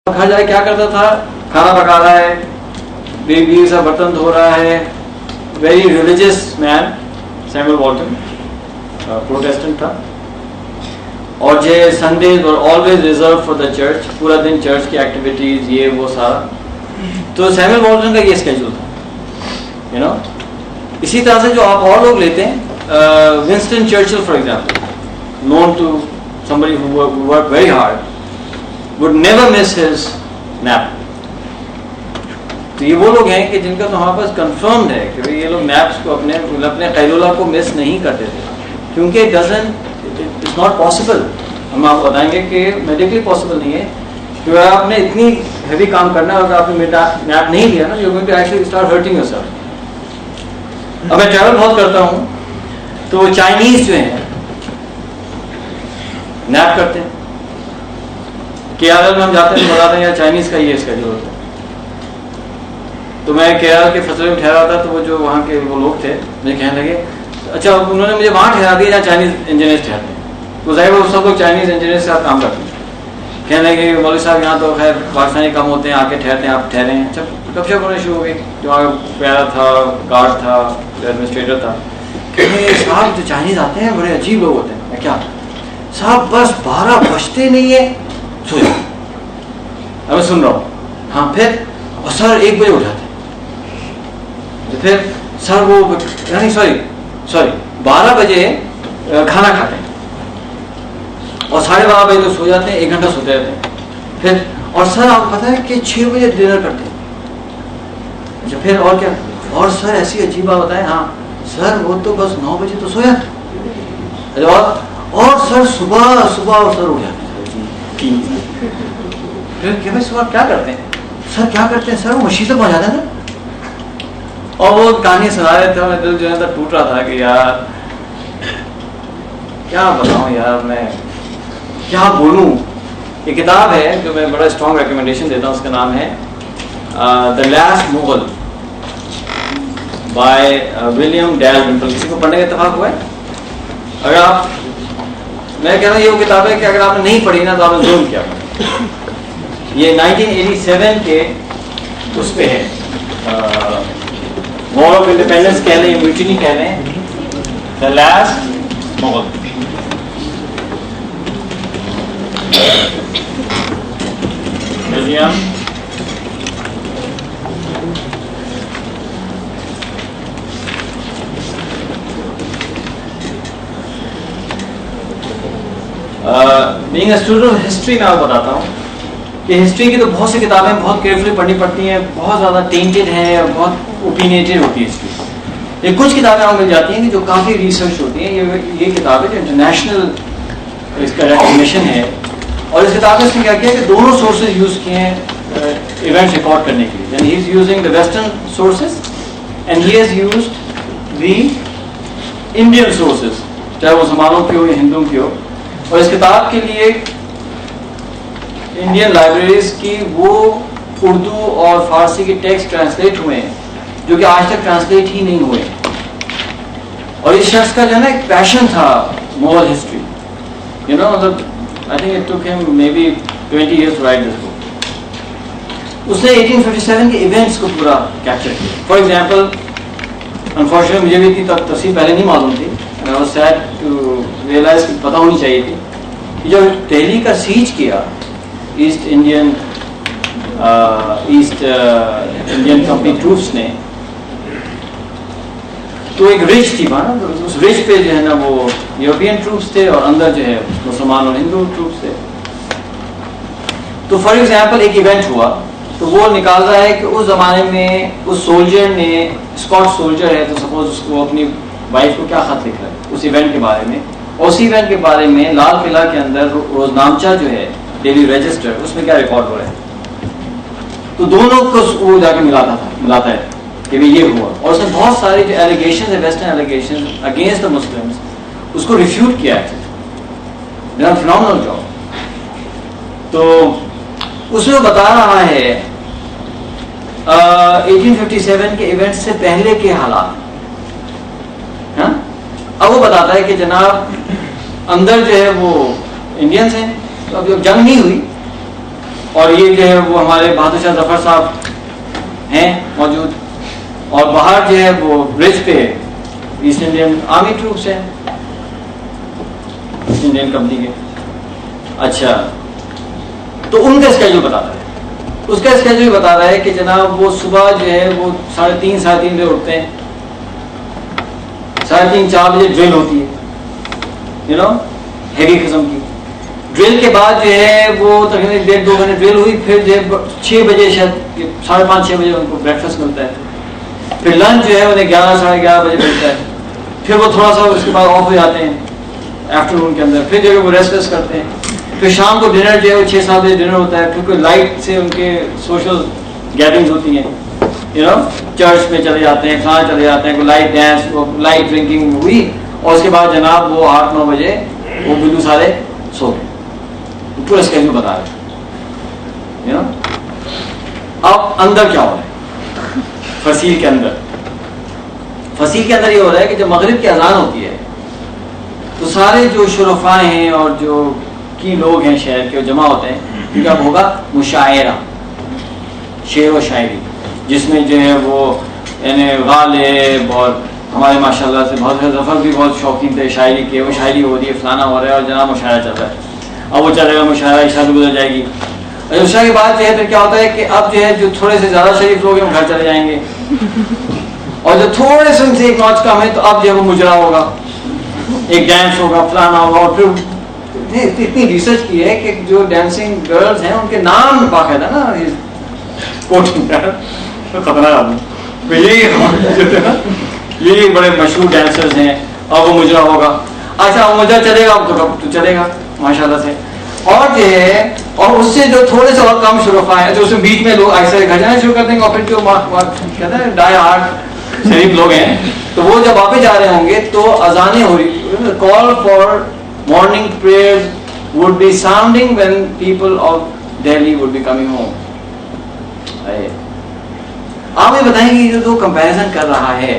گھر جائے کیا کرتا تھا؟ کھانا پکا رہا ہے, بیوی سے برتن دھو رہا ہے. ویری ریلیجیس مین سیموئل والٹن, پروٹیسٹنٹ تھا. اور جو سنڈیز اور always reserve for the church, پورا دن چرچ کی ایکٹیویٹیز یہ وہ سارا. تو سیموئل والٹن کا یہ اسکیجول تھا, یو نو. اسی طرح سے جو آپ اور لوگ لیتے ہیں, Winston Churchill for example, known to somebody who worked very hard, would never miss his nap. تو یہ وہ لوگ ہیں کہ جن کا تو ہمارے پاس کنفرمڈ ہے کہ یہ لوگ نیپس کو اپنے قیلولہ کو مس نہیں کرتے تھے, کیونکہ اٹس ناٹ پاسبل. ہم آپ بتائیں گے کہ میڈیکلی پاسبل نہیں ہے, کیونکہ آپ نے اتنی ہیوی کام کرنا ہے, اگر آپ نے نیپ نہیں لیا نا, you going to actually start hurting yourself. اب میں ٹریول بہت کرتا ہوں, تو چائنیز جو ہیں نیپ کرتے ہیں. کیرل میں ہم جاتے ہیں, بتاتے ہیں یار چائنیز کا یہ اسکیجول ہوتا ہے. تو میں کیرل کے فصلے میں ٹھہرا تھا, تو وہ جو وہاں کے وہ لوگ تھے مجھے کہنے لگے, اچھا انہوں نے مجھے وہاں ٹھہرا دیا جہاں چائنیز انجینئرس ٹھہرتے ہیں. تو ظاہر وہ سب لوگ چائنیز انجینئرس کے ساتھ کام کرتے ہیں. کہنے لگے مولوی صاحب یہاں تو خیر پاکستانی کم ہوتے ہیں, آ کے ٹھہرتے ہیں, آپ ٹھہرے ہیں. اچھا گپ شپ ہونے شروع ہو گئی. جو وہاں پیارا تھا, گارڈ تھا, ایڈمنسٹریٹر تھا, کہنے صاحب جو چائنیز آتے ہیں بڑے عجیب لوگ ہوتے ہیں. میں کیا صاحب بس 12 بجتے نہیں ہے سو جاؤ. میں سن رہا ہوں, ہاں پھر اور سر 1 بجے اٹھاتے ہیں. پھر سر وہ یعنی سوری 12 بجے کھانا کھاتے ہیں, اور 12:30 بجے تو سو جاتے ہیں, 1 گھنٹہ سوتے رہتے ہیں. پھر اور سر آپ کو پتا ہے کہ 6 بجے ڈنر کرتے ہیں. اچھا پھر اور کیا, اور سر ایسی عجیب بات بتائیں, ہاں سر وہ تو بس 9 بجے تو سو جاتے ہیں, اور سر صبح اور سر اٹھ جاتے ہیں. پھر صبح کیا کرتے ہیں سر, کیا کرتے ہیں سر, وہ مشین سے پہنچا دیں نا. اور وہ کہانی سنا رہے تھے, دل جو ہے ٹوٹ رہا تھا کہ یار کیا بتاؤں یار, میں کیا بولوں. یہ کتاب ہے جو میں بڑا اسٹرانگ ریکمنڈیشن دیتا ہوں, اس کا نام ہے the last Mughal by William Dalrymple. کسی کو پڑھنے کا اتفاق ہوا ہے؟ اگر آپ, میں کہہ رہا ہوں یہ وہ کتاب ہے کہ اگر آپ نے نہیں پڑھی نا تو آپ نے ظلم کیا. یہ 1987 کے اس پہ ہے, وار آف انڈیپینڈنس کہہ لیں, میوٹینی کہہ لیں, دا last Mughal. Museum being a student of history میں آپ کو بتاتا ہوں کہ ہسٹری کی تو بہت سی کتابیں بہت کیئرفلی پڑھنی پڑتی ہیں, بہت زیادہ ٹینٹڈ ہیں, بہت اوپینیٹڈ ہوتی ہے ہسٹری. یہ کچھ کتابیں آپ مل جاتی ہیں کہ جو کافی ریسرچ ہوتی ہیں. یہ کتاب ہے جو انٹرنیشنل اس کا ریکگنیشن ہے, اور اس کتاب میں اس نے کیا کیا کہ دونوں سورسز یوز کیے ہیں ایونٹس ریکارڈ کرنے کے لیے. He is using the western sources and he has used the Indian sources, چاہے وہ مسلمانوں کی ہو یا ہندوؤں کی ہو. اور اس کتاب کے لیے انڈین لائبریریز کی وہ اردو اور فارسی کے ٹیکسٹ ٹرانسلیٹ ہوئے ہیں جو کہ آج تک ٹرانسلیٹ ہی نہیں ہوئے. اور اس شخص کا جو ہے نا ایک پیشن تھا مغل ہسٹری, یو نو, مطلب I think it took him maybe 20 years to write this book. اس نے 1857 کے ایونٹس کو پورا کیپچر کیا. فار ایگزامپل, انفارچونیٹلی مجھے بھی اتنی تفصیل پہلے نہیں معلوم تھی, I was sad to realize کہ پتہ ہونی چاہیے تھی کہ جب دہلی کا سیج کیا ایسٹ انڈین کمپنی ٹروپس نے, تو ایک رچ تھی وہاں, اس رچ پہ جو ہے نا وہ یورپین ٹروپس تھے, اور اندر جو ہے مسلمان اور ہندو ٹروپس تھے. تو فار ایگزامپل ایک ایونٹ ہوا, تو وہ نکال رہا ہے کہ اس زمانے میں اس سولجر نے, اسکاٹ سولجر ہے تو سپوز اس کو اپنی وائف کو کیا خط لکھا ہے اس ایونٹ کے بارے میں, اور اس ایونٹ کے بارے میں لال قلعہ کے اندر روزنامچہ جو ہے ڈیلی رجسٹر, اس میں کیا ریکارڈ ہو رہا ہے. تو دونوں کو وہ جا کے ملاتا ہے کہ یہ ہوا, اور اس نے بہت ساری جو ایلیگیشن ہے, western allegation against the Muslims, اس کو ریفیوٹ کیا ہے. Phenomenal job. تو اس میں بتا رہا ہے 1857 کے ایونٹ سے پہلے کے حالات. ہاں, اب وہ بتاتا ہے کہ جناب اندر جو ہے وہ انڈینس ہیں, تو اب جب جنگ نہیں ہوئی اور یہ جو ہے وہ ہمارے بہادر شاہ ظفر صاحب ہیں موجود, اور باہر جو ہے وہ برج پہ ایسٹ انڈین آرمی ٹروپس ہیں, ایسٹ انڈین کمپنی کے. اچھا, تو ان کا اسکیجول بتاتا ہے, اس کا اسکیجول بتا رہا ہے کہ جناب وہ صبح جو ہے وہ 3:30 ساڑھے 3 بجے اٹھتے ہیں, 3:30 4 بجے ڈرل ہوتی ہے, ہیوی قسم کی ڈرل. کے بعد جو ہے وہ تقریباً 1.5-2 گھنٹے ڈرل ہوئی, پھر جو ہے 6 بجے شاید 5:30-6 بجے ان کو بریک فاسٹ ملتا ہے, پھر لنچ جو ہے انہیں 11-11:30 بجے ملتا ہے, پھر وہ تھوڑا سا اس کے بعد آف ہو جاتے ہیں آفٹر نون کے اندر, پھر جو ہے وہ ریسٹ کرتے ہیں, پھر شام کو ڈنر جو ہے وہ 6-7 بجے ڈنر ہوتا ہے, پھر کوئی لائٹ سے ان کے سوشل گیدرنگز ہوتی ہیں, چرچ میں چلے جاتے ہیں, کہاں چلے جاتے ہیں, کوئی لائٹ ڈانس, لائٹ ڈرنکنگ ہوئی, اور اس کے بعد جناب وہ 8-9 بجے وہ بلو سارے سو گئے. پورا اسکیجول بتا رہے ہیں. اب اندر کیا ہو رہا ہے فصیل کے اندر؟ فصیل کے اندر یہ ہو رہا ہے کہ جب مغرب کی اذان ہوتی ہے تو سارے جو شرفاء ہیں اور جو کی لوگ ہیں شہر کے جمع ہوتے ہیں, کیونکہ اب ہوگا مشاعرہ, شعر و شاعری, جس میں جو ہے وہ یعنی غالب اور ہمارے ماشاءاللہ سے بہت ظفر بھی بہت شوقین تھے شاعری کے, وہ شاعری ہو رہی ہے, فلانا ہو رہا ہے, اور جناب مشاعرہ چل رہا ہے. اب وہ چلے گا مشاعرہ, عشاء بھی گزر جائے گی, اور عشاء کے بعد جو ہے پھر کیا ہوتا ہے کہ اب جو ہے جو تھوڑے سے زیادہ شریف لوگ ہیں وہ گھر چلے جائیں گے, اور جو تھوڑے سے ان سے ایک نوچ کم ہے تو اب جو ہے وہ مجرا ہوگا, ایک ڈانس ہوگا, فلانا ہوگا. اور پھر اتنی ریسرچ کی ہے کہ جو ڈانسنگ گرلز ہیں ان کے نام باقاعدہ نا خطرہ آدمی, یہ بڑے مشہور ڈانسرز ہیں, اور وہ مجرا ہوگا. اچھا وہ مجرا چلے گا تو چلے گا ماشاءاللہ سے, اور جو ہے اور اس سے جو تھوڑے سے اور کم شرفاء ہیں جو اس میں بیچ میں لوگ ایسے گھر جانا شروع کر دیں گے, اور پھر جو کہتے ہیں ڈائی ہارٹ شریف لوگ ہیں تو وہ جب واپس جا رہے ہوں گے تو اذانیں ہو رہی, call for morning prayers would be sounding when people of Delhi would be coming home. آپ یہ بتائیں کہ جو کمپیریزن کر رہا ہے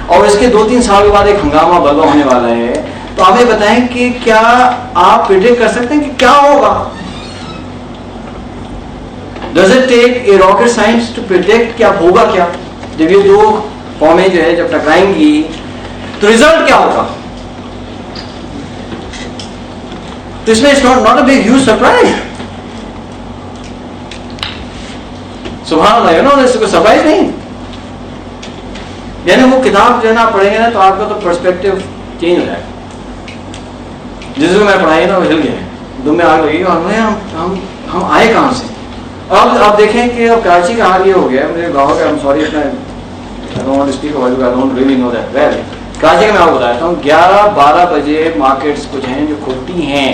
اور اس کے 2-3 سال کے بعد ایک ہنگامہ برپا ہونے والا ہے, تو آپ یہ بتائیں کہ کیا آپ پریڈکٹ کر سکتے ہیں کہ کیا ہوگا؟ Does it take a rocket science to predict کہ اب ہوگا کیا جب یہ دو قومیں جو ہے جب ٹکرائیں گی تو رزلٹ کیا ہوگا؟ تو اس میں not a big huge surprise. سبحان اللہ, اس کو سرپرائز نہیں. یعنی وہ کتاب جو ہے نا پڑھیں گے نا تو آپ کا تو پرسپیکٹو چینج ہو جائے گا. جس کو میں پڑھائی نا وہ ہل گیا, دم میں آگ لگی اور ہم آئے کہاں سے. اب آپ دیکھیں کہ اب کراچی کا حال یہ ہو گیا, مجھے گاؤں کا سوری کراچی کا میں آپ کو بتاتا ہوں 11-12 بجے مارکیٹس کچھ ہیں جو کھلتی ہیں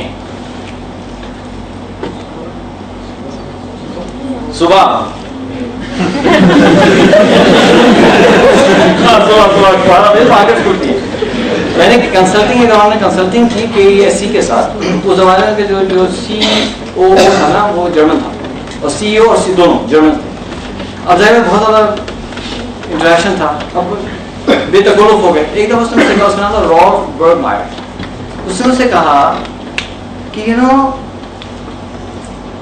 صبح. میں نے کنسلٹنگ کے دوران کنسلٹنگ کی KESC کے ساتھ. اس زمانے میں جو CEO تھا نا وہ جرمن تھا, اور CEO اور CEO دونوں جرمن تھے. اب ظاہر بہت زیادہ انٹریکشن تھا, اب بے تکلف ہو گئے. ایک دفعہ اس نے کہا, اس کا نام تھا رالف برگمائر. اس نے مجھ سے کہا کہ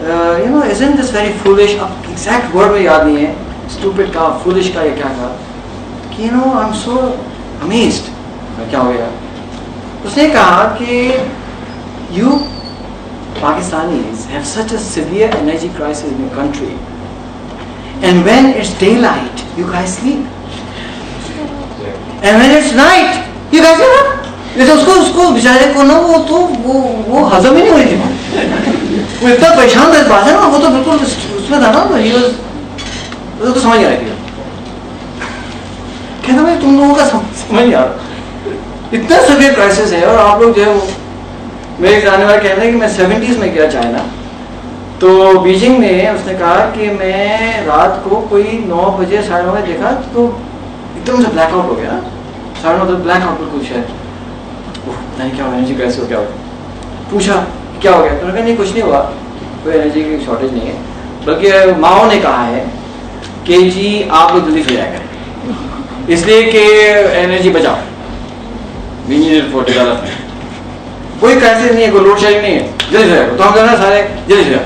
isn't this very foolish. اب exact word میں یاد نہیں ہے, stupid کا foolish کا یہ کیا کہا کہ I'm so amazed. کیا ہو گیا؟ اس نے کہا کہ you Pakistanis have such a severe energy crisis in your country, and when it's daylight you guys sleep, and when it's night you guys get up. اس کو بیچارے کو نا وہ ہضم ہی نہیں ہو رہی تھی, وہ اتنا پریشان تھا اس بات ہے نا, وہ تو بالکل اس میں تھا نا, تو سمجھ آ رہی تھی. کہتا بھائی تم لوگوں کا سمجھ نہیں آ رہا, اتنا سیویئر کرائسس ہے. اور آپ لوگ جو ہے وہ میرے جانے والے کہتے ہیں کہ میں 70s میں گیا چائنا, تو بیجنگ میں اس نے کہا کہ میں رات کو کوئی 9 بجے 9:30 بجے دیکھا تو ایک دم سے بلیک آؤٹ ہو گیا. 9:30 بلیک آؤٹ پر کچھ ہے, نہیں کیا ہوا, انرجی کیسے ہو, کیا ہو. پوچھا کیا ہو گیا, تو نے کہا نہیں کچھ نہیں ہوا, کوئی انرجی کی شارٹیج نہیں ہے, بلکہ ماؤں نے کہا ہے کہ جی آپ لوگ جلدی سو جایا کریں اس لیے کہ انرجی بچاؤ. کوئی کرائسس نہیں ہے, کوئی لوڈ شیڈنگ نہیں ہے, جلدی سو جائے. تو ہم کہنا سارے جلدی سو جائے.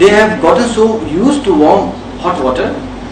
They have gotten so used to warm hot water,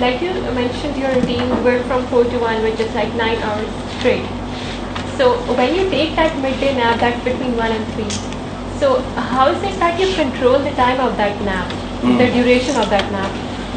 Like you mentioned your routine work from 4 to 1, which is like 9 hours straight. So when you take that midday nap, that's between 1 and 3. So how is it that you control the time of that nap, the duration of that nap?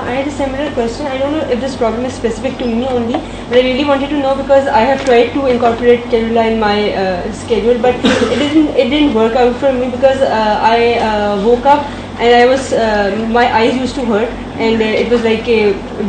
I had a similar question. I don't know if this problem is specific to me only, but I really wanted to know because I have tried to incorporate Calula in my schedule, but it didn't work out for me because I woke up and I was my eyes used to hurt and it was like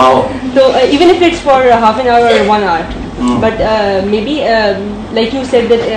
Wow. So even if it's for half an hour or 1 hour, but maybe like you said that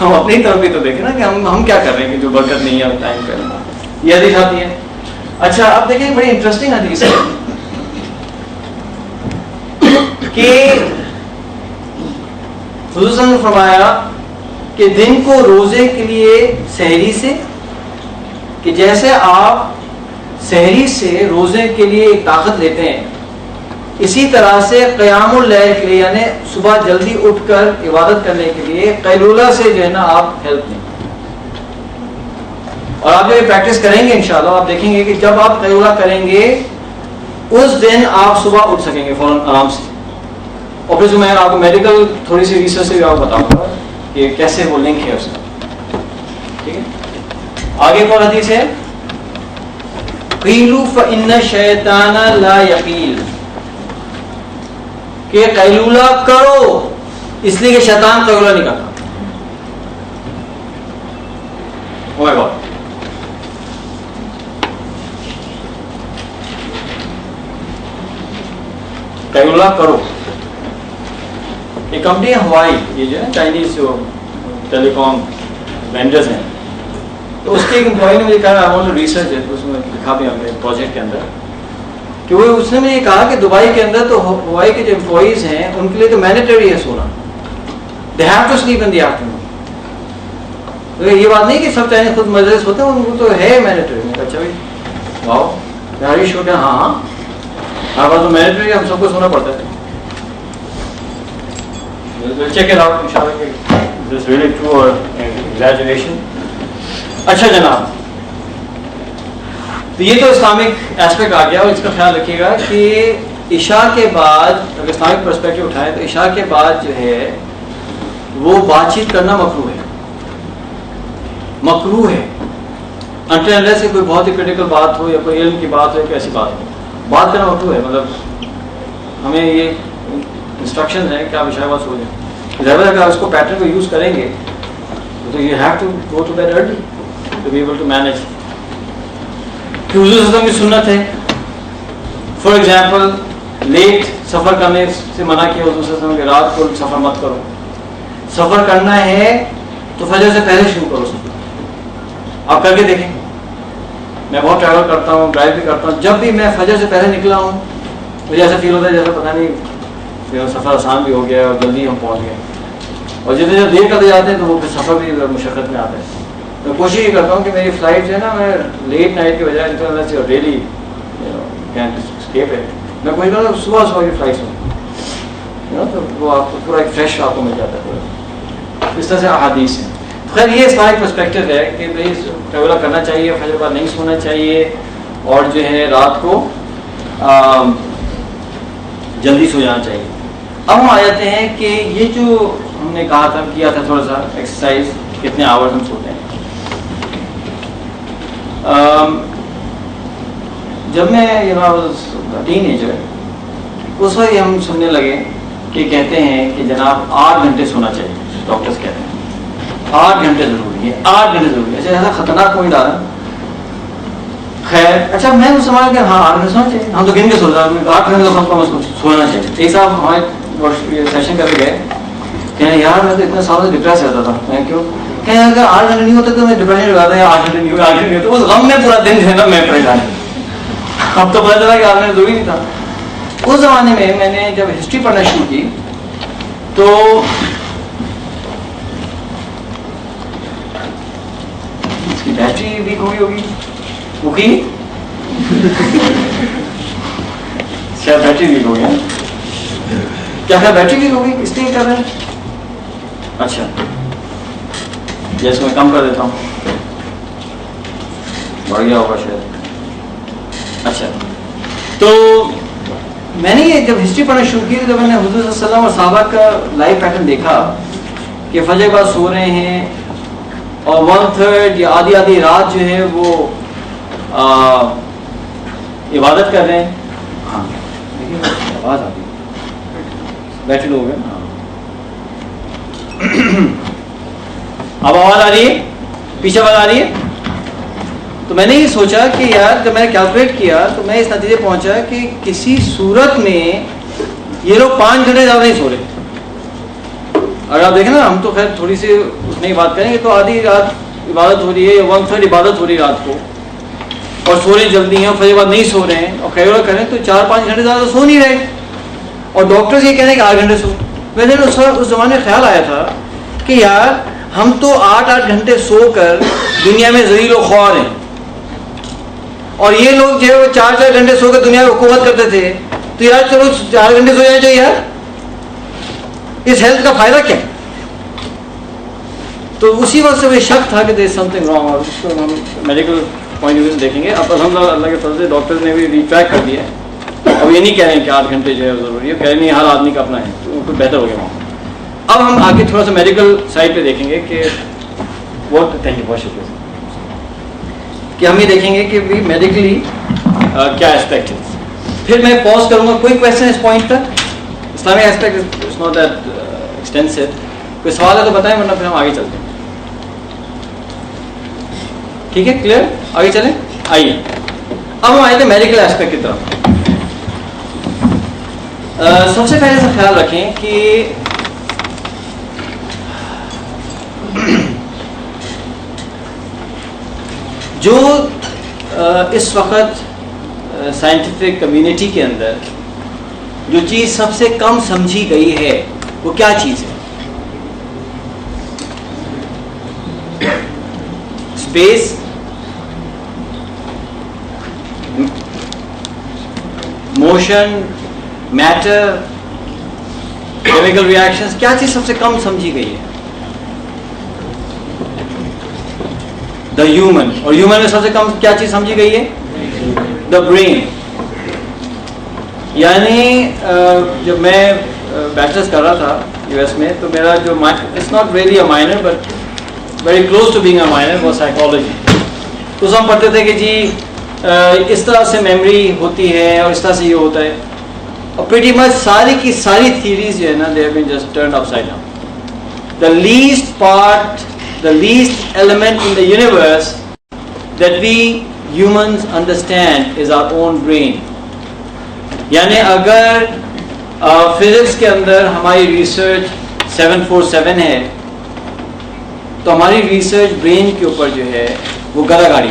ہم اپنی طرف بھی تو دیکھیں نا کہ ہم کیا کر رہے ہیں کہ جو برکت نہیں ہے ٹائم پہ. یہ حدیث آتی ہے. اچھا اب دیکھیں بڑی انٹرسٹنگ حدیث ہے کہ حضور صلی اللہ علیہ وسلم نے فرمایا کہ دن کو روزے کے لیے سحری سے، کہ جیسے آپ سحری سے روزے کے لیے ایک طاقت لیتے ہیں، اسی طرح سے قیام اللیل کے لیے یعنی صبح جلدی اٹھ کر عبادت کرنے کے لیے قیلولہ سے جو ہے نا آپ ہیلپ لیں. اور آپ جب یہ پریکٹس کریں گے انشاءاللہ آپ دیکھیں گے کہ جب آپ قیلولہ کریں گے اس دن آپ صبح اٹھ سکیں گے فوراً آرام سے. اور پھر میں آپ کو میڈیکل تھوڑی سی ریسرچ سے بھی آپ کو بتاؤں گا کہ کیسے وہ لنک ہے اس کا. ٹھیک ہے. آگے ایک اور حدیث ہے قیلوا فإن الشیطان لا یقیل، کہ قیلولہ کرو اس لیے کہ شیطان قیلولہ نہیں کرتا. او مائی گاڈ. قیلولہ کرو. یہ کمپنی ہے ہوائی، یہ جو ہے چائنیز جو ٹیلی کام وینڈرز ہیں، تو اس کے ایک امپلائی نے مجھے کہا ریسرچ ہے تو اس میں لکھا بھی ہم نے پروجیکٹ کے اندر کہ وہ اس نے مجھے کہا کہ دبئی کے اندر تو ہوائی کے جو امپلائیز ہیں ان کے لیے تو مینڈیٹری ہے سونا. They have to sleep in the afternoon. یہ بات نہیں کہ سب چاہے خود مجلس ہوتے ہیں، ان کو تو ہے مینڈیٹری. اچھا بھائی واؤ پیاری شو کہ ہاں ہاں ہمارے پاس تو مینڈیٹری ہے، ہم سب کو سونا پڑتا ہے. چیک اٹ آؤٹ انشاءاللہ دس ریئلی ٹرو اور ایگزیجریشن. اچھا جناب، تو یہ تو اسلامک ایسپیکٹ آ گیا. اور اس کا خیال رکھیے گا کہ عشاء کے بعد اگر اسلامک پرسپیکٹو اٹھائیں تو عشاء کے بعد جو ہے وہ بات چیت کرنا مکروہ ہے. مکروہ ہے انٹل انلیس سے کوئی بہت ہی کریٹیکل بات ہو یا کوئی علم کی بات ہو یا کوئی ایسی بات ہو. بات کرنا مکروہ ہے. مطلب ہمیں یہ انسٹرکشن ہے کہ آپ عشاء بعد سو جائیں. ظاہر اگر اس کو پیٹرن کو یوز کریں گے تو you have to go to bed early to be able to manage. کہ حضور صلی اللہ علیہ وسلم کی سنت ہے فار ایگزامپل لیٹ سفر کرنے سے منع کیا حضور صلی اللہ علیہ وسلم کہ رات کو سفر مت کرو. سفر کرنا ہے تو فجر سے پہلے شروع کرو سفر. آپ کر کے دیکھیں. میں بہت ٹریول کرتا ہوں، ڈرائیو بھی کرتا ہوں. جب بھی میں فجر سے پہلے نکلا ہوں مجھے ایسا فیل ہوتا ہے جیسا پتہ نہیں سفر آسان بھی ہو گیا اور جلدی ہم پہنچ گئے. اور جتنے جب دیر کرتے جاتے ہیں تو وہ پھر سفر بھی مشقت میں آتا ہے. میں کوشش یہ کرتا ہوں کہ میری فلائٹ جو ہے نا میں لیٹ نائٹ کے بجائے ڈیلی اسکیپ ہے. میں کوشش کرتا ہوں صبح صبح کی فلائٹ ہوں تو وہ آپ کو پورا ایک فریش آپ کو مل جاتا ہے. اس طرح سے احادیث ہیں. خیر یہ اسلامک پرسپیکٹو ہے کہ بھائی ٹریولر کرنا چاہیے، فجر بعد نہیں سونا چاہیے اور جو ہے رات کو جلدی سو جانا چاہیے. اب ہم آ جاتے ہیں کہ یہ جو ہم نے کہا تھا کیا تھا تھوڑا سا ایکسرسائز کتنے آورز ہم سوتے ہیں. جب میں ٹین ایجر اس وقت ہم سننے لگے کہ کہتے ہیں کہ جناب 8 گھنٹے سونا چاہیے. ڈاکٹرز کہتے ہیں 8 گھنٹے ضروری ہے، 8 گھنٹے ضروری ہے. اچھا ایسا خطرناک کوئی ڈالا. خیر اچھا میں تو سمجھا کہ ہاں 8 گھنٹے سونا چاہیے. ہم تو گن کے سوچا 8 گھنٹے تو کم سونا چاہیے. ایک صاحب ہمارے سیشن کر کے گئے کہ یار میں تو اتنے سالوں سے ڈپریس رہتا تھا. میں کیوں کہ اگر 8 گھنٹے نہیں ہوتے تو میں ڈپریشن ہو جاتا ہے. 8 گھنٹے نہیں ہوئے 8 گھنٹے تو اس غم میں پورا دن ہے نا میں پریشان. اب تو پتا چلا کہ 8 گھنٹے ضروری نہیں تھا. اس زمانے میں نے جب ہسٹری پڑھنا شروع کی تو اس کی بیٹری ویک ہو گئی ہوگی. وکی شاید بیٹری ویک ہو گیا. کیا خیر بیٹری ویک ہو گئی اس لیے کر رہے ہیں. اچھا جیسے میں کم کر دیتا ہوں بڑھ گیا ہوگا شاید. اچھا تو میں نے یہ جب ہسٹری پڑھنا شروع کی تو میں نے حضور صلی اللہ علیہ وسلم اور صحابہ کا لائف پیٹرن دیکھا کہ فجر بعد سو رہے ہیں اور 1/3 یا آدھی رات جو ہے وہ عبادت کر رہے ہیں. ہاں دیکھیے آواز آتی ہے بیٹھے لوگ ہیں. اب آواز آ رہی ہے، پیچھے آواز آ رہی ہے. تو میں نے یہ سوچا کہ یار جب میں نے کیلکولیٹ کیا تو میں اس نتیجے پہنچا کہ کسی صورت میں یہ لوگ 5 گھنٹے زیادہ نہیں سو رہے. اگر آپ دیکھیں نا, ہم تو خیر تھوڑی سی نہیں بات کریں گے, تو آدھی رات عبادت ہو رہی ہے یا 1/3 عبادت ہو رہی ہے رات کو, اور سو رہے جلدی ہیں, اور فجر بعد نہیں سو رہے ہیں, اور خیر کریں تو 4-5 گھنٹے زیادہ سو نہیں رہے, اور ڈاکٹرز یہ کہہ رہے ہیں کہ 8 گھنٹے سو. ویسے اس زمانے میں خیال آیا تھا کہ یار ہم تو 8-8 گھنٹے سو کر دنیا میں ذلیل و خوار ہیں, اور یہ لوگ جو ہے وہ 4-4 گھنٹے سو کر دنیا میں حکومت کرتے تھے, تو یار چلو 4 گھنٹے سو جانا چاہیے یار, اس ہیلتھ کا فائدہ کیا؟ تو اسی وقت سے وہ شک تھا کہ دیر از سم تھنگ رانگ, اور اس کو ہم میڈیکل پوائنٹ آف ویو سے دیکھیں گے. اب الحمدللہ اللہ کے فضل سے ڈاکٹرز نے بھی ریٹریک کر دیا ہے, اب یہ نہیں کہہ رہے ہیں کہ 8 گھنٹے جو ہے ضروری ہے, کہہ رہے ہیں ہر آدمی کا اپنا ہے, تو کچھ بہتر ہو گیا وہاں. اب ہم آگے تھوڑا سا میڈیکل سائڈ پہ دیکھیں گے کہ واٹ, تھینک یو بہت شکریہ, کہ ہم یہ دیکھیں گے کہ بھی میڈیکلی کیا اسپیکٹ ہے. پھر میں پوز کروں گا, کوئی کویشچن اس پوائنٹ تک؟ Islamic aspect is not that extensive, کوئی سوال ہے تو بتائیں, ورنہ پھر ہم آگے چلتے ہیں. ٹھیک ہے, کلیئر, آگے چلیں. آئیے اب ہم آئے تھے میڈیکل اسپیکٹ کی طرف. سب سے پہلے سے خیال رکھیں کہ جو اس وقت سائنٹیفک کمیونٹی کے اندر جو چیز سب سے کم سمجھی گئی ہے وہ کیا چیز ہے؟ Space, motion, matter, chemical reactions, کیا چیز سب سے کم سمجھی گئی ہے؟ The human. اور ہیومن میں سب سے کم کیا چیز سمجھی گئی ہے؟ The brain. یعنی جب میں بیچلرس کر رہا تھا یو ایس میں, تو میرا جو it's not really a minor but very close to being a minor وہ سائیکالوجی. تو اس ہم پڑھتے تھے کہ جی اس طرح سے میموری ہوتی ہے اور اس طرح سے یہ ہوتا ہے, اور پریٹی مچ ساری کی ساری تھیریز جو ہے نا they have been just turned upside down. The least part, the least element in the universe that we humans understand is our own brain. یعنی اگر فزکس کے اندر ہماری ریسرچ 747 ہے, تو ہماری ریسرچ برین کے اوپر جو ہے وہ گدا گاڑی.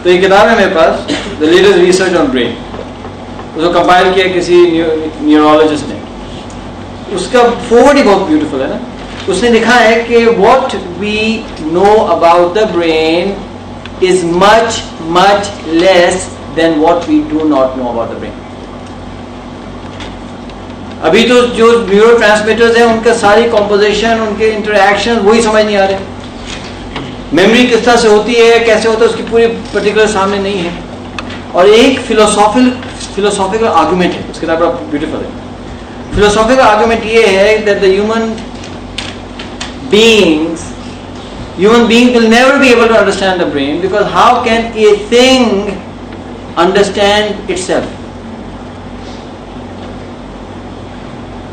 تو یہ کتاب ہے میرے پاس, The Latest Research on Brain, اس کو کمپائل کیا کسی نیورولوجسٹ نے. اس کا فورورڈ ہی بہت بیوٹیفل ہے نا. اس نے لکھا ہے کہ what we know about the brain is much much less than what we do not know about the brain. ابھی تو جو نیورو ٹرانسمیٹرز ہیں ان کا ساری کمپوزیشن, ان کے انٹریکشن وہی سمجھ نہیں آ رہے. میموری کس طرح سے ہوتی ہے, کیسے ہوتا ہے, اس کی پوری پرٹیکولر سامنے نہیں ہے. اور ایک فلوسافیکل آرگومنٹ ہے, اس کتاب بڑا بیوٹیفل ہے. Philosophical argument یہ ہے that the human beings will never be able to understand the brain, because how can a thing understand itself?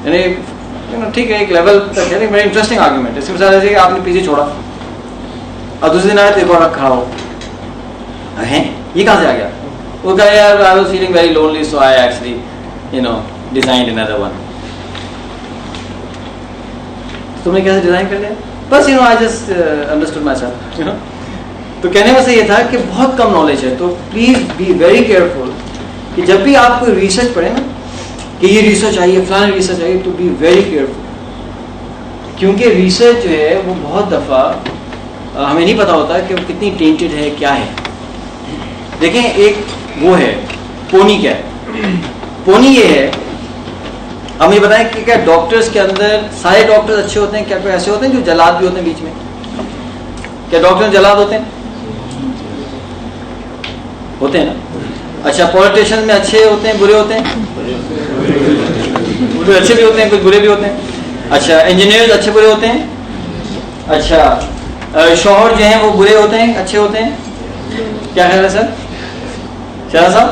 یعنی ٹھیک ہے ایک لیول تک ہے, بڑا انٹرسٹنگ آرگومنٹ. اس کی مثال ایسے کہ آپ نے پیچھے چھوڑا اور دوسرے دن آئے تو ایک اور رکھا ہو, یہ کہاں سے آ گیا؟ وہ کہا یار I was feeling very lonely so I actually designed another one. تم نے کیسے ڈیزائن کر لیا؟ بس I just understood myself. تو کہنے میں سے یہ تھا کہ بہت کم نالج ہے, تو پلیز بی ویری کیئرفل کہ جب بھی آپ کوئی ریسرچ پڑھیں نا کہ یہ ریسرچ آئی ہے, فلاں ریسرچ آئی ہے, تو بی ویری کیئرفل, کیونکہ ریسرچ جو ہے وہ بہت دفعہ ہمیں نہیں پتا ہوتا کہ وہ کتنی ٹینٹڈ ہے, کیا ہے. دیکھیں ایک وہ ہے پونی, کیا ہے پونی, یہ ہے. اب مجھے بتائیں کہ کیا ڈاکٹرز کے اندر سارے ڈاکٹرز اچھے ہوتے ہیں؟ کیا کوئی ایسے ہوتے ہیں جو جلاد بھی ہوتے ہیں بیچ میں؟ کیا ڈاکٹر جلاد ہوتے ہیں؟ ہوتے ہیں نا. اچھا پولیٹیشین میں اچھے ہوتے ہیں, برے ہوتے ہیں؟ کچھ اچھے بھی ہوتے ہیں, کچھ برے بھی ہوتے ہیں. اچھا انجینئرز اچھے برے ہوتے ہیں؟ اچھا شوہر جو ہیں وہ برے ہوتے ہیں اچھے ہوتے ہیں؟ کیا خیال ہے سر شاہ صاحب,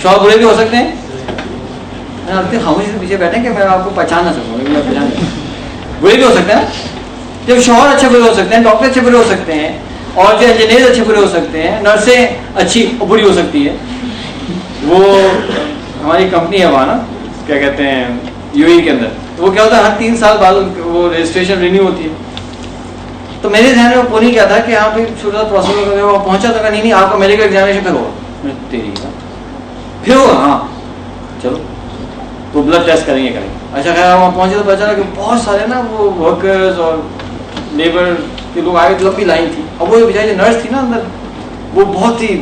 شوہر برے بھی ہو سکتے ہیں؟ خاموشی سے پیچھے بیٹھے کہ میں آپ کو پہچان نہ سکوں, برے بھی ہو سکتے ہیں نا. جب شوہر اچھے برے ہو سکتے ہیں, ڈاکٹر اچھے برے ہو سکتے ہیں, اور جو انجینئر اچھے برے ہو سکتے ہیں, نرسیں اچھی اور بری ہو سکتی ہے. وہ ہماری کمپنی ہے وہاں نا, کیا کہتے ہیں UAE کے اندر. تو وہ کیا ہوتا ہے ہر 3 سال بعد وہ رجسٹریشن رینیو ہوتی ہے. تو میرے ذہن میں وہ پونی کیا تھا کہ ہاں بھائی چھوٹا پروسیس ہوگا. وہ پہنچا تو نہیں آپ کا میڈیکل ایگزامینیشن پھر ہوگا. تیری پھر ہوگا ہاں چلو تو بلڈ ٹیسٹ کریں گے. اچھا خیر وہاں پہنچے تو پتا چلا کہ بہت سارے نا وہ ورکرز اور لیبر کے لوگ آئے, لمبی لائن تھی. اور وہ بیچاری جو نرس تھی نا اندر وہ بہت ہی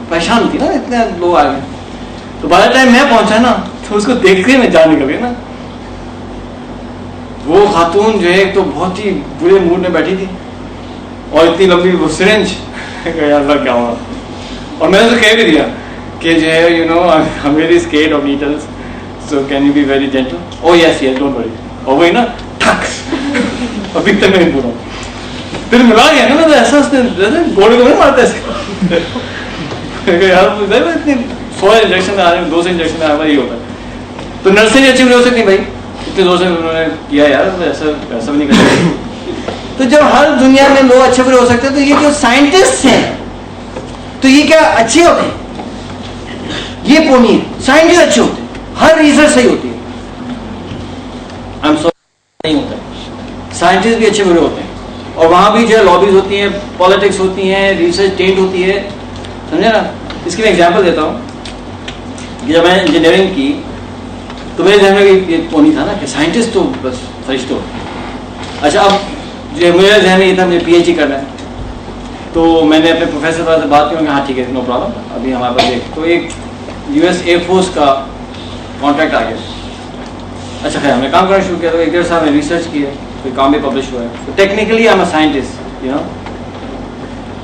پریشان تھی نا, اتنے لوگ آئے. تو بائی ٹائم میں پہنچا نا تو اس کو دیکھ کے میں جان نکل نا. وہ خاتون جو ہے ایک تو بہت ہی برے موڈ میں بیٹھی تھی اور اتنی لمبی وہ سرنج اللہ کیا ہوا. اور میں نے تو کہہ بھی دیا کہ جو ہے you know I'm very scared of needles so can you be very gentle. Oh yes yes don't worry. اور وہی نا ٹھک ابھی تک میں پورا پھر ملا گیا نا. تو ایسا اس نے گوڑے کو نہیں مارتا اتنے 100 انجیکشن آ رہے ہیں 200 انجیکشن آ رہا یہ ہوتا ہے. تو نرسیں بھی اچھی نہیں ہو سکتی بھائی اتنے 200 انہوں نے کیا یار ایسا ایسا بھی نہیں کر سکتے. تو جب ہر دنیا میں لوگ اچھے برے ہو سکتے ہیں تو یہ جو سائنٹسٹ ہیں تو یہ کیا اچھے ہوتے ہیں؟ یہ پونی ہے. سائنٹسٹ اچھے ہوتے ہیں, ہر ریسرچ صحیح ہوتی ہے. نہیں ہوتا ہے. سائنٹسٹ بھی اچھے برے ہوتے ہیں اور وہاں بھی جو ہے لابیز ہوتی ہیں, پالیٹکس ہوتی ہیں, ریسرچ ٹینٹ ہوتی ہے. سمجھے نا. اس کی میں ایگزامپل دیتا ہوں کہ جب میں انجینئرنگ کی تو میرے ذہن میں یہ پونی تھا نا کہ سائنٹسٹ تو بس فرشتے ہوتے ہیں. اچھا اب جو میرے ذہن میں یہ تھا مجھے PhD کرنا ہے. تو میں نے اپنے پروفیسر سے بات کی, ہاں ٹھیک ہے نو پرابلم. ابھی ہمارے پاس تو ایک US ایئر فورس کا کانٹریکٹ آ گیا. اچھا خیر ہم نے کام کرنا شروع کیا. تو 1.5 سال میں ریسرچ کی ہے, کوئی کام بھی پبلش ہوا ہے. تو technically I'm a scientist you know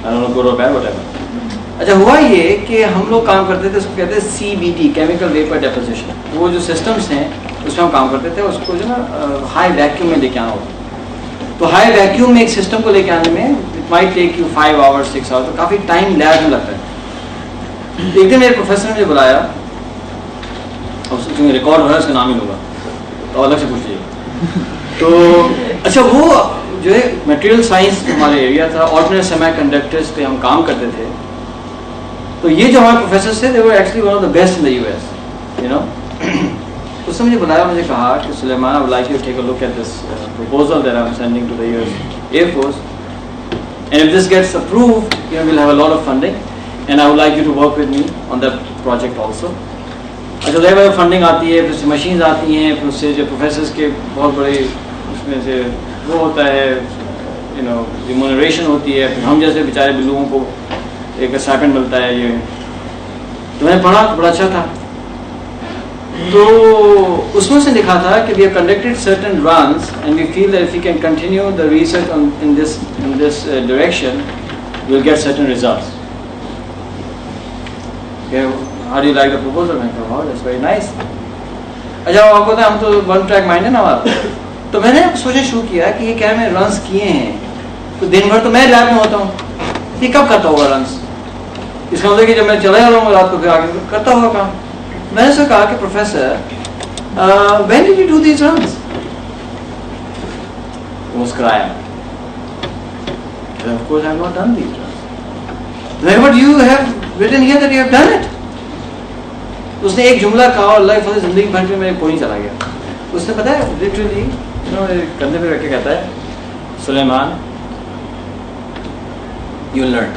I don't know good اور بیڈ وٹ ایور. اچھا ہوا یہ کہ ہم لوگ کام کرتے تھے اس کو کہتے ہیں CVD کیمیکل ویپر ڈیپوزیشن. وہ جو سسٹمس ہیں اس میں ہم کام کرتے تھے. اس کو جو نا ہائی ویکیوم میں لے کے آنا ہوتا. تو ہائی ویکیوم میں ایک سسٹم کو لے کے آنے میں it might take you 5 hours 6 hours. تو کافی ٹائم لیگ میں لگتا ہے. ایک دن میرے پروفیسر نے مجھے بلایا اور جو ریکارڈ ہو رہا ہے اس کا نام ہی لوں گا تو الگ سے پوچھ لیجیے. تو اچھا وہ جو ہے میٹیریل سائنس ہمارے ایریا تھا, آلٹرنیٹ سیمی کنڈکٹرز پہ ہم کام کرتے تھے. تو یہ جو ہمارے پروفیسر تھے they were actually one of the best in the US you know. اس نے مجھے بلایا, مجھے کہا کہ سلیمان I would like you to take a look at this proposal that I'm sending to the US Air Force and if this gets approved you know we'll have a lot of funding and I would like you to work with me on that project also. اچھا level funding آتی ہے, پھر سے machines آتی ہیں, پھر اس سے جو پروفیسرز کے بہت بڑے اس میں سے وہ ہوتا ہے یو نو ریمونریشن ہوتی ہے. پھر ہم جیسے بیچارے لوگوں کو ایک اسٹائپنڈ ملتا ہے. یہ تو میں نے پڑھا تو بڑا اچھا تھا. تو اس میں سے لکھا تھا کہ we have conducted certain runs and we feel that if we can continue the research in this direction we will get certain results. Okay, how do you like the proposal? میں کہا wow that's very nice. اچھا آپ کو ہم تو one track mind ہے نا ہمارا. تو میں نے سوچنا شروع کیا کہ یہ کیا میں رنس کیے ہیں تو دن بھر تو میں لیب میں ہوتا ہوں, یہ کب کرتا ہوگا رنس. اس کا مطلب کہ جب میں چلا جا رہا ہوں رات کو پھر آگے کرتا ہوگا کام. میں نے اسے کہا کہ professor when did you do these runs? مسکرایا. Of course I have not done these runs. Then what you have written here that you have done it. اس نے ایک جملہ کہا اور اللہ کی زندگی بھر میں میرے کوئی چلا گیا. اس نے پتا ہے لٹرلی کندھے پہ رکھ کے کہتا ہے سلیمان you will learn.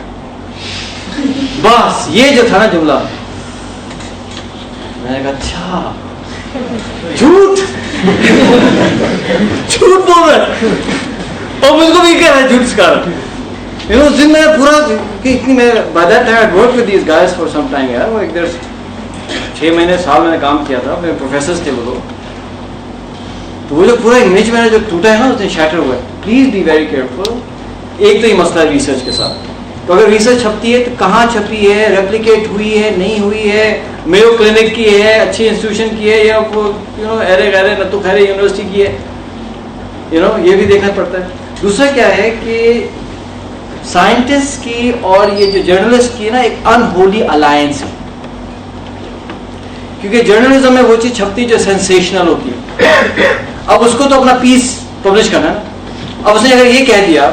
بس یہ جو تھا نا جملہ میں نے کہا اچھا جھوٹ جھوٹ بول رہا ہے اور مجھ کو بھی کہہ رہا ہے جھوٹ سکھا رہا ہے. اس دن میں پورا کہ اتنی میں by that time I work with these guys for some time یار. وہ ایک دیر 6 مہینے سال میں نے کام کیا تھا. میرے پروفیسرز تھے وہ لوگ. تو وہ جو پورا امیج میں نے جو ٹوٹا ہے نا اس دن شیٹر ہوا ہے. Please be very careful. ایک تو یہ مسئلہ ہے ریسرچ کے ساتھ. تو اگر ریسرچ چھپتی ہے تو کہاں چھپی ہے, ریپلیکیٹ ہوئی ہے نہیں ہوئی ہے, میو کلینک کی ہے, اچھی انسٹیٹیوشن کی ہے, یا ایرے غیرے نتو خیرے یونیورسٹی کی ہے, یہ بھی دیکھنا پڑتا ہے. دوسرا کیا ہے کہ سائنٹسٹ کی اور یہ جو جرنلسٹ کی نا ایک انہولی الائنس ہے. کیونکہ جرنلزم میں وہ چیز چھپتی جو سینسیشنل ہوتی ہے. اب اس کو تو اپنا پیس پبلش کرنا ہے. اب اس نے اگر یہ کہہ دیا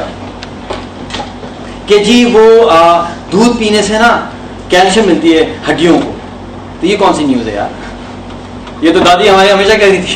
کہ جی وہ دودھ پینے سے نا کیلشیم ملتی ہے ہڈیوں کو, تو یہ کون سی نیوز ہے یار. یہ تو دادی ہماری ہمیشہ کہہ رہی تھی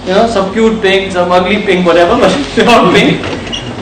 you know, some cute pink, some ugly pink, whatever, but they're all pink.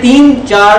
3-4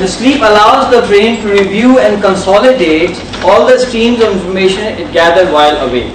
the sleep allows the brain to review and consolidate all the streams of information it gathered while awake.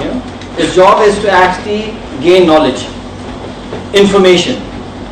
you know, its job is to actually gain knowledge, information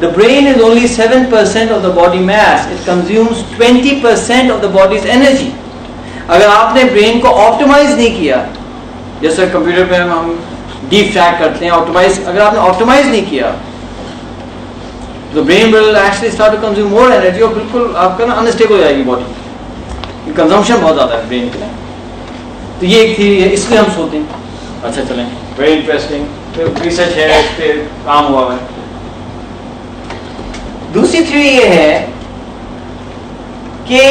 The brain is only 7% of the body mass. It consumes 20% of the body's energy. اگر آپ نے brain کو optimise نہیں کیا, جیسے computer پہ ہم deep track کرتے ہیں, آپٹیمائز, اگر آپ نے آپٹیمائز نہیں کیا تو brain will actually start to consume more energy, اور بالکل آپ کا نا انسٹیبل ہو جائے گی باڈی, کنزمپشن بہت زیادہ ہے برین کے لیے. تو یہ ایک تھیوری ہے, اس لیے ہم سوتے ہیں. اچھا چلیں, ویری انٹرسٹنگ, ریسرچ ہے, اس پہ کام ہوا ہے. دوسری تھیوری یہ ہے کہ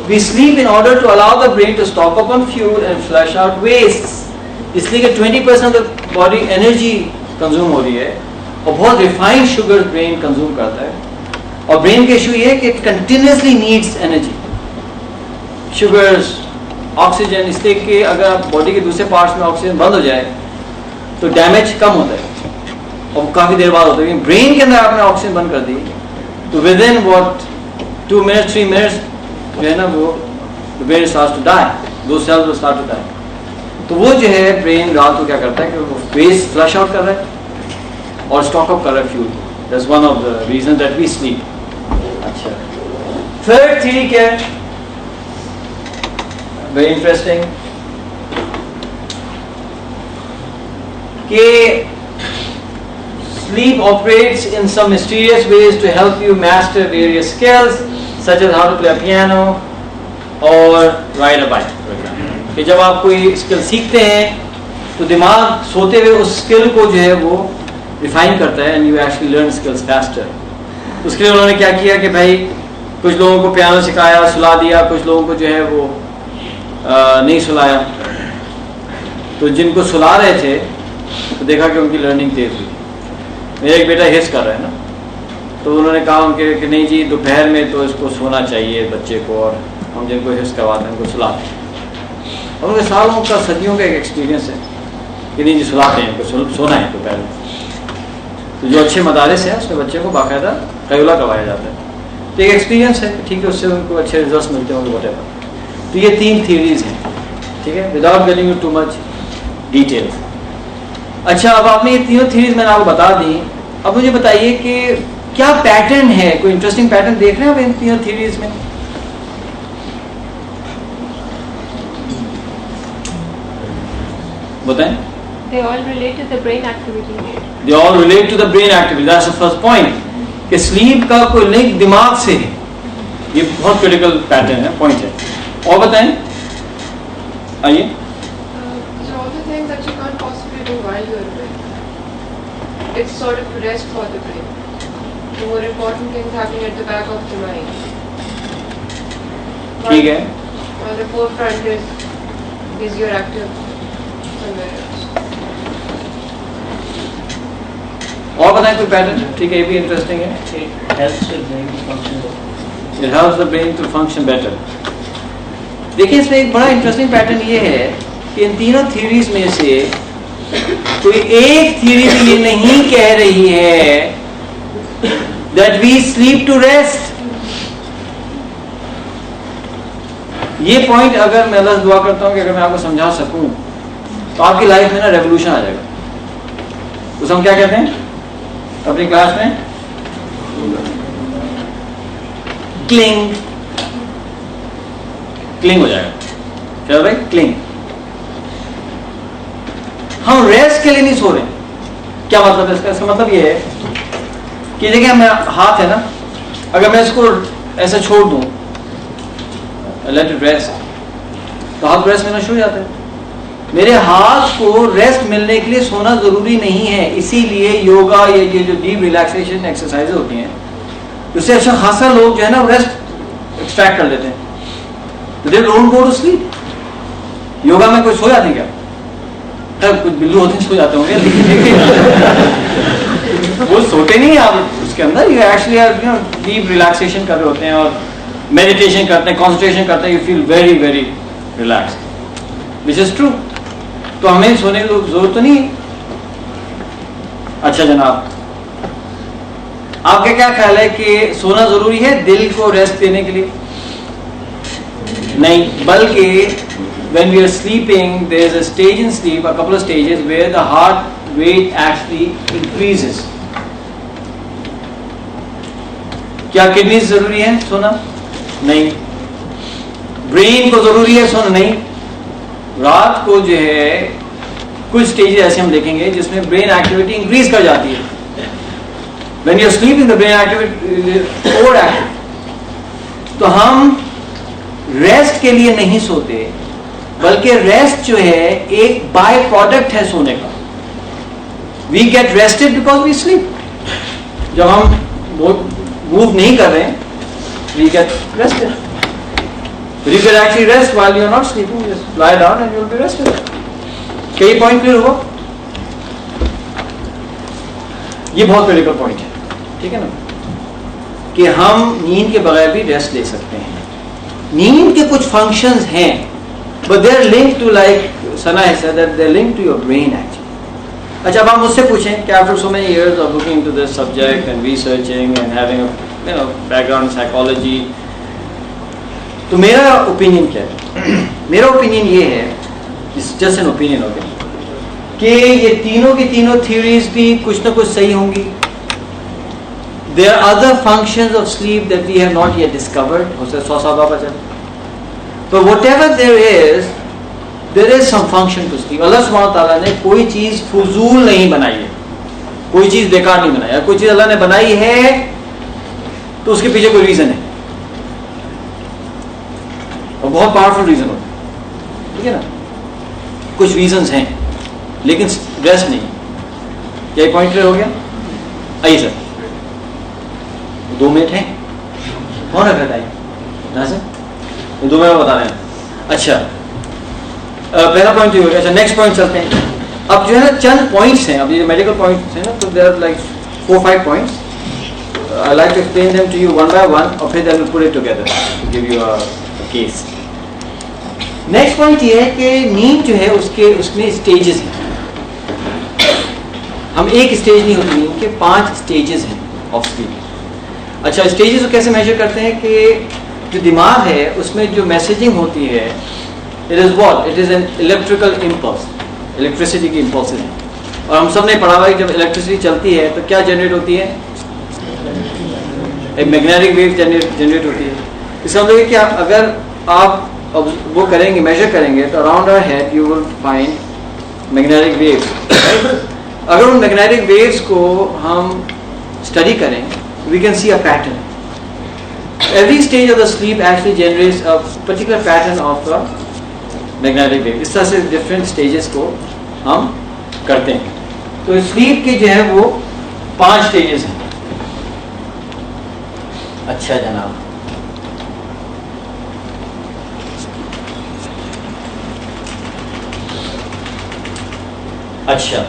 we sleep in order to allow the brain to stock up on fuel and flush out wastes. اس لیے کہ 20% of body energy consume ہو رہی ہے, اور بہت ریفائنڈ شوگر برین کنزیوم کرتا ہے. اور برین کا ایشو یہ ہے کہ it continuously needs energy, sugars, oxygen, اس لیے کہ اگر آپ باڈی کے دوسرے پارٹس میں آکسیجن بند ہو جائے تو ڈیمیج کم ہوتا ہے, اور کافی دیر بعد ہوتا ہے. برین کے اندر آپ نے آکسیجن بند کر دی تو within what 2 minutes 3 minutes جو ہے نا وہ برین اسٹارٹس ٹو ڈائی, دو cells will start to die. تو وہ جو ہے برین رات کو کیا کرتا ہے کہ وہ ویسٹ فلش آؤٹ کر رہا ہے اور اسٹاک اپ کر رہا ہے fuel. That's one of the reason that we sleep. اچھا, تھرڈ تھیوری کیا ہے, ویری انٹرسٹنگ, کہ sleep operates in some mysterious ways to help you master various skills such as how to play a piano or ride a bike, for example. کہ جب آپ کوئی skill سیکھتے ہیں تو دماغ سوتے ہوئے اس اسکل کو جو ہے وہ ریفائن کرتا ہے, and you actually learn skills faster. اس کے لیے انہوں نے کیا کیا کہ بھائی کچھ لوگوں کو پیانو سکھایا, سلا دیا, کچھ لوگوں کو جو ہے وہ نہیں سلایا. تو جن کو سلا رہے تھے تو دیکھا کہ ان کی لرننگ تیز ہوئی. میرا ایک بیٹا ہس کر رہا ہے نا, تو انہوں نے کہا کہ نہیں جی دوپہر میں تو اس کو سونا چاہیے بچے کو, اور ہم جن کو ہس کرواتے ہیں ان کو سلاتے ہیں. اور ان کے سالوں کا, صدیوں کا ایک ایکسپیرینس ہے کہ نہیں جی سلاتے ہیں, ان کو سونا ہے دوپہر میں. تو جو اچھے مدارس ہیں اس میں بچے کو باقاعدہ قیلولہ کروایا جاتا ہے. تو ایک ایکسپیرینس ہے, ٹھیک ہے, اس سے ان کو اچھے ریزلٹس ملتے ہیں وٹ ایور. تو یہ 3 تھیوریز ہیں, ٹھیک ہے, without getting you too much detail. اچھا, اب آپ نے یہ تینوں تھیوریز میں نے آپ کو بتا دی. اب مجھے بتائیے کہ کیا پیٹرن ہے, کوئی انٹرسٹنگ پیٹرن دیکھ رہے ہیں آپ ان تینوں تھیوریز میں؟ بتائیں. They all relate to the brain activity. They all relate to the brain activity. That's the first point. کہ سلیپ کا کوئی لنک دماغ سے ہے, یہ بہت کریٹیکل پیٹرن ہے, پوائنٹ ہے. اور بتائیں, آئیے. So all the things that you can't possibly do while you're awake, it's sort of rest for the brain. The more important things happening at the back of the mind. ٹھیک ہے. While the forefront is you're active somewhere else. اور بتائیں کوئی pattern. ٹھیک ہے, یہ بھی interesting ہے. It helps the brain to function better. It helps the brain to function better. دیکھیں اس میں ایک بڑا انٹرسٹنگ پیٹرن یہ ہے کہ ان تینوں تھیوریز میں سے کوئی ایک تھیوری بھی یہ نہیں کہہ رہی ہے that we sleep to rest. یہ پوائنٹ اگر میں اللہ سے دعا کرتا ہوں کہ اگر میں آپ کو سمجھا سکوں تو آپ کی لائف میں نا ریولوشن آ جائے گا. اس ہم کیا کہتے ہیں اپنی کلاس میں, کلنگ. کلنگ ہو جائے گا. چلو بھائی, کلنگ. ہم ریسٹ کے لیے نہیں سو رہے. کیا مطلب ہے اس کا مطلب یہ ہے کہ دیکھیں میں ہاتھ ہے نا, اگر میں اس کو ایسے چھوڑ دوں لیٹ اٹ ریسٹ تو ہاتھ ریسٹ ملنا شروع ہو جاتا ہے. میرے ہاتھ کو ریسٹ ملنے کے لیے سونا ضروری نہیں ہے. اسی لیے یوگا, یہ جو ڈیپ ریلیکسیشن ایکسرسائز ہوتی ہیں اس سے اچھا خاصا لوگ جو ہے نا ریسٹ ایکسٹریکٹ کر لیتے ہیں. They don't go to sleep. Yoga میں کوئی سو جاتے ہیں کیا؟ کچھ بلو ہوتے ہیں سو جاتے ہوں گے, وہ سوتے نہیں. آپ اس کے اندر ڈیپ ریلیکسیشن کر رہے ہوتے ہیں اور میڈیٹیشن کرتے ہیں, کانسنٹریشن کرتے ہیں, you feel very very relax, which is true. تو ہمیں سونے کی ضرورت تو نہیں ہے. اچھا جناب, آپ کا کیا خیال ہے کہ سونا ضروری ہے دل کو ریسٹ دینے کے لیے؟ نہیں, بلکہ when we are sleeping there is a stage in sleep, a couple of stages where the heart rate actually increases. کیا کڈنیز ضروری ہے سونا؟ نہیں. برین کو ضروری ہے سونا؟ نہیں. رات کو جو ہے کچھ اسٹیج ایسے ہم دیکھیں گے جس میں برین ایکٹیویٹی انکریز کر جاتی ہے. when you are sleeping the brain activity is overactive. تو ہم ریسٹ کے لیے نہیں سوتے بلکہ ریسٹ جو ہے ایک بائی پروڈکٹ ہے سونے کا. We get rested because we sleep. جب ہم موو نہیں کر رہے ہیں we get rested. You can actually rest while you are not sleeping. Just lie down and you will be rested. کیا یہ پوائنٹ کلیئر ہوا؟ یہ بہت کریٹیکل پوائنٹ ہے, ٹھیک ہے نا, کہ ہم نیند کے بغیر بھی ریسٹ لے سکتے ہیں. نیند کے کچھ فنکشنز ہیں but they are linked to, like Sana has said, that they are linked to your brain actually. اچھا اب آپ مجھ سے پوچھیں کہ after so many years of looking into this subject and researching and having a background in psychology, تو میرا opinion کیا ہے؟ میرا اوپینین یہ ہے, جسٹ این اوپینین ہوگا, کہ یہ تینوں کی تینوں تھیوریز بھی کچھ نہ کچھ صحیح ہوں گی. There are other functions of sleep that we have not yet discovered. ہو سکتا ہے 100 سال بعد چلے. But whatever there is some function to sleep. اللہ سبحانہ تعالیٰ نے کوئی چیز فضول نہیں بنائی ہے, کوئی چیز بیکار نہیں بنائی ہے. کوئی چیز اللہ نے بنائی ہے تو اس کے پیچھے کوئی ریزن ہے, اور بہت پاورفل ریزن ہوتا ہے, ٹھیک ہے نا. کچھ ریزنز ہیں لیکن ریسٹ نہیں. کیا پوائنٹ کلیئر ہو گیا؟ آئیے سر 2 منٹ ہیں, کون ہے بتائیے ناظر, 2 منٹ بتا رہے ہیں. اچھا پہلا پوائنٹ یہ ہو گیا. اچھا نیکسٹ پوائنٹ چلتے ہیں. اب جو ہے نا چند پوائنٹس ہیں, اب یہ میڈیکل پوائنٹس ہیں نا, تو there are like 4-5 points. I like to explain them to you one by one, اور پھر then we'll put it together to give you a case. Next point یہ ہے کہ نیند جو ہے اس میں اسٹیجز ہیں. ہم ایک اسٹیج نہیں ہوتی نیند کے, 5 اسٹیجز ہیں آف سلیپ. اچھا اسٹیجز کو کیسے میجر کرتے ہیں کہ جو دماغ ہے اس میں جو میسیجنگ ہوتی ہے, it is what, it is an electrical impulse, electricity کی امپلسز ہیں. اور ہم سب نے پڑھا ہوا ہے کہ جب الیکٹریسٹی چلتی ہے تو کیا جنریٹ ہوتی ہے؟ ایک میگنیٹک ویو جنریٹ ہوتی ہے. اس کا مطلب ہے کہ اگر آپ وہ کریں گے, میجر کریں گے, تو around our head you will find magnetic waves. اگر ان میگنیٹک ویوز کو ہم اسٹڈی کریں, we can see a pattern. Every stage of the sleep actually generates a particular pattern of the magnetic wave. اس طرح سے ڈفرینٹ اسٹیجز کو ہم کرتے ہیں. تو سلیپ کے جو ہے وہ 5 اسٹیجز ہیں. اچھا جناب, اچھا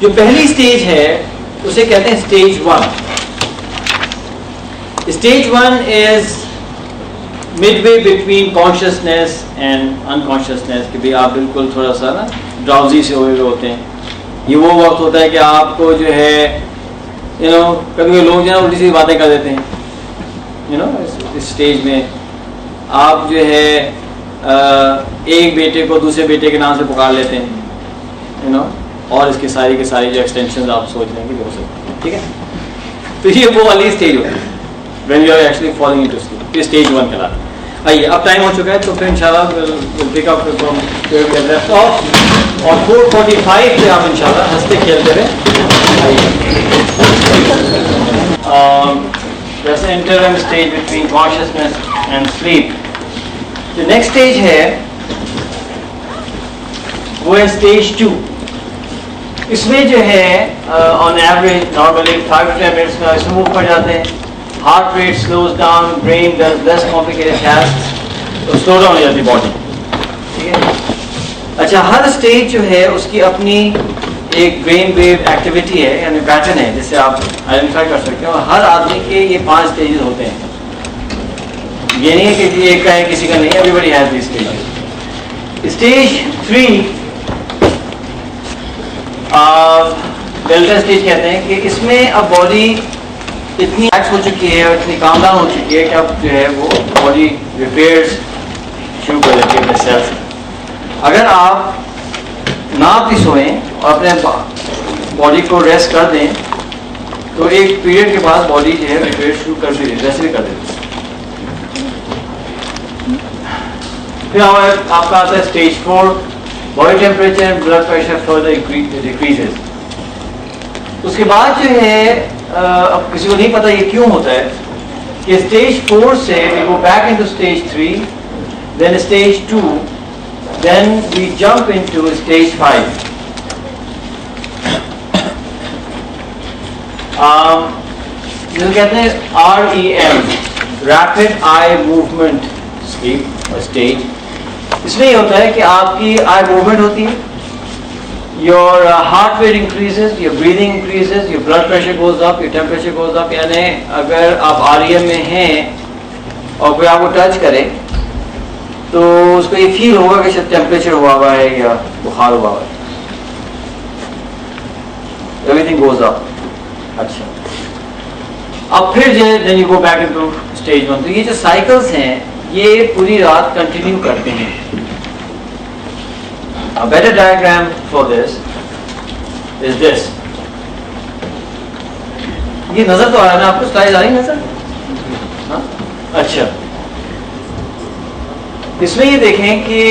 جو پہلی اسٹیج ہے اسے کہتے ہیں stage 1. Stage 1 is mid way between consciousness and unconsciousness, کہ بھائی آپ بالکل تھوڑا سا نا ڈراؤزی سے ہوئے ہوتے ہیں. یہ وہ وقت ہوتا ہے کہ آپ کو جو ہے کبھی کبھی لوگ جو ہے الٹی سیدھی باتیں کر دیتے ہیں. اس اسٹیج میں آپ جو ہے ایک بیٹے کو دوسرے بیٹے کے نام سے پکار لیتے ہیں, اور اس کی ساری کے ساری جو ایکسٹینشن آپ سوچ لیں گے ہو سکتے ہیں, ٹھیک ہے. تو یہ وہ والی اسٹیج ہوتی ہے when you are actually falling into sleep. یہ اسٹیج 1 کہلاتا ہے. آئیے اب ٹائم ہو چکا ہے تو پھر انشاءاللہ we'll pick up from where we have left off, اور 4:45 پہ آپ انشاءاللہ ہنستے کھیلتے رہیں. آئیے let's enter an stage between consciousness and sleep. جو نیکسٹ اسٹیج ہے وہ ہے اسٹیج 2. اس میں جو ہے on average normally 5 to 10 minutes میں اس میں موو کر جاتے ہیں. Heart rate slows down, brain does less complicated tasks, تو سلو ڈاؤن ہو جاتی باڈی, ٹھیک ہے. اچھا ہر اسٹیج جو ہے اس کی اپنی ایک برین ویو ایکٹیویٹی ہے, یعنی پیٹرن ہے جس سے آپ آئیڈینٹیفائی کر سکتے ہیں. اور ہر آدمی کے یہ 5 اسٹیجز ہوتے ہیں. یہ نہیں ہے کہ ایک کا ہے کسی کا نہیں, every has this stage. Stage 3 delta stage کہتے ہیں, کہ اس میں اب باڈی اتنی ایکٹ ہو چکی ہے اور اتنی کامدان ہو چکی ہے کہ اب جو ہے وہ باڈی ریپیئرز شروع کر دیتی ہے اپنے سیلس. اگر آپ نہ بھی سوئیں اور اپنے باڈی کو ریسٹ کر دیں تو تو ایک پیریڈ کے بعد باڈی جو ہے ریپیئر شروع کر دیتی ہے، ویسے بھی کر دیتی ہے. پھر آپ کا آتا ہے stage 4، body temperature and blood pressure further decreases. اس کے بعد جو ہے اب کسی کو نہیں پتا یہ کیوں ہوتا ہے کہ اسٹیج 4 سے we go back into stage 3, then stage 2, then we jump into stage 5. جسے کہتے ہیں REM, Rapid Eye Movement Sleep Stage. اس میں یہ ہوتا ہے کہ آپ کی آئی موومنٹ ہوتی ہے، your heart rate increases, your breathing increases, your blood pressure goes up, your temperature goes up. یعنی اگر آپ REM میں ہیں اور کوئی آپ کو ٹچ کرے تو اس کو یہ فیل ہوگا کہ شاید ٹیمپریچر ہوا ہے یا بخار ہوا ہے. Everything goes up. اچھا اب پھر جو ہے then you go back into stage 1. تو یہ جو سائیکلز ہیں یہ پوری رات کنٹینیو کرتے ہیں. A better diagram for this is this. یہ نظر تو آ رہا ہے نا آپ کو، سلائڈ آ رہی نظر؟ ہاں اچھا، اس میں یہ دیکھیں کہ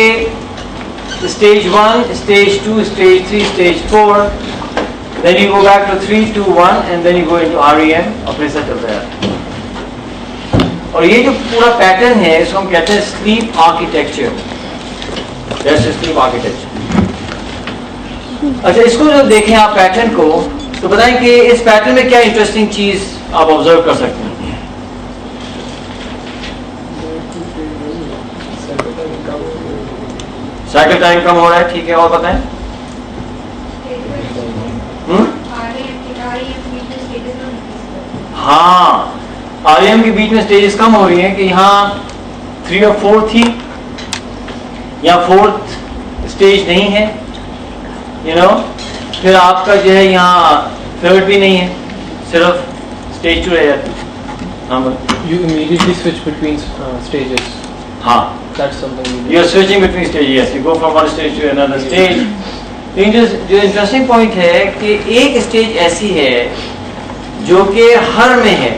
stage 1, stage 2, stage 3, stage 4, then you go back to 3, 2, 1 and then you go into REM اور پھر ایسا چلتا ہے. اور یہ جو پورا پیٹرن ہے اس کو ہم کہتے ہیں سلیپ آرکیٹیکچر. Slip architecture. اچھا اس کو جو دیکھیں آپ پیٹرن کو تو بتائیں کہ اس پیٹرن میں کیا انٹرسٹنگ چیز آپ آبزرو کر سکتے ہیں. سائیکل ٹائم کم ہو رہا ہے، ٹھیک ہے، اور بتائیں. ہاں REM کے بیچ میں سٹیجز کم ہو رہی ہیں کہ یہاں 3 اور 4 تھی، یا 4th اسٹیج نہیں ہے، پھر آپ کا جو ہے یہاں 3rd بھی نہیں ہے، صرف stage 2 رہ جاتی. ہاں You immediately switch between stages. ہاں That's something you do. you are switching between stages. Yes, you go from one stage to another stage. جو انٹرسٹنگ پوائنٹ ہے کہ ایک اسٹیج ایسی ہے جو کہ ہر میں ہے.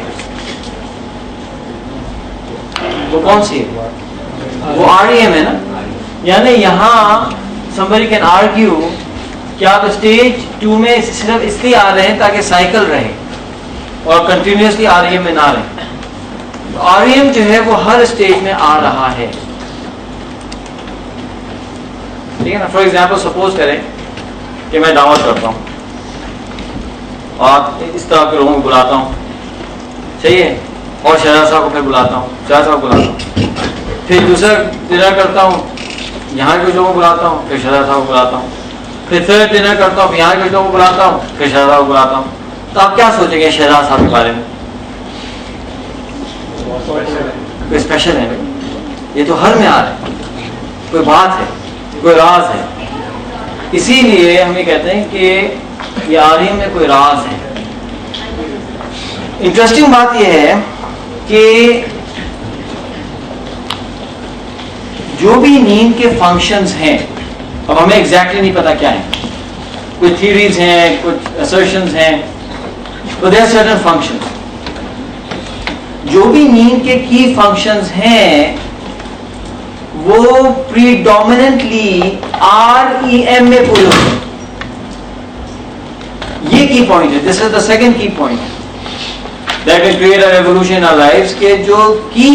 وہ کون سی ہے؟ وہ REM ہے نا. یعنی یہاں somebody can argue کہ آپ اسٹیج 2 میں صرف اس لیے آ رہے ہیں تاکہ سائیکل رہے اور کنٹینیوسلی REM میں نہ رہے. REM جو ہے وہ ہر اسٹیج میں آ رہا ہے. ٹھیک ہے نا. فار ایگزامپل سپوز کریں کہ میں دعوت کرتا ہوں اور اس طرح کے لوگوں کو بلاتا ہوں، صحیح ہے، اور شہزاد صاحب کو پھر بلاتا ہوں، شہزاد صاحب کو بلاتا ہوں، پھر دوسرا ڈنر کرتا ہوں، یہاں کے لوگوں کو بلاتا ہوں، پھر شہزاد صاحب کو بلاتا ہوں، پھر 3rd ڈنر کرتا ہوں، یہاں کے لوگوں کو بلاتا ہوں، پھر شہزاد صاحب کو بلاتا ہوں. تو آپ کیا سوچیں گے شہزاد صاحب کے بارے میں؟ کوئی اسپیشل ہے بھائی، یہ تو ہر میں آ رہا ہے، کوئی بات ہے، کوئی راز ہے. اسی لیے ہم یہ کہتے ہیں کہ یہ REM میں کوئی راز ہے. انٹرسٹنگ بات یہ ہے کہ جو بھی نیند کے فنکشنز ہیں، اب ہمیں ایگزیکٹلی نہیں پتا کیا ہیں، کچھ تھیوریز ہیں، کچھ assertions ہیں، تو there are certain functions. جو بھی نیند کے کی فنکشنز ہیں وہ predominantly REM میں پورے ہوتے ہیں. یہ کی پوائنٹ ہے. دس از دا سیکنڈ کی point that will create a revolution in our lives کہ جو کی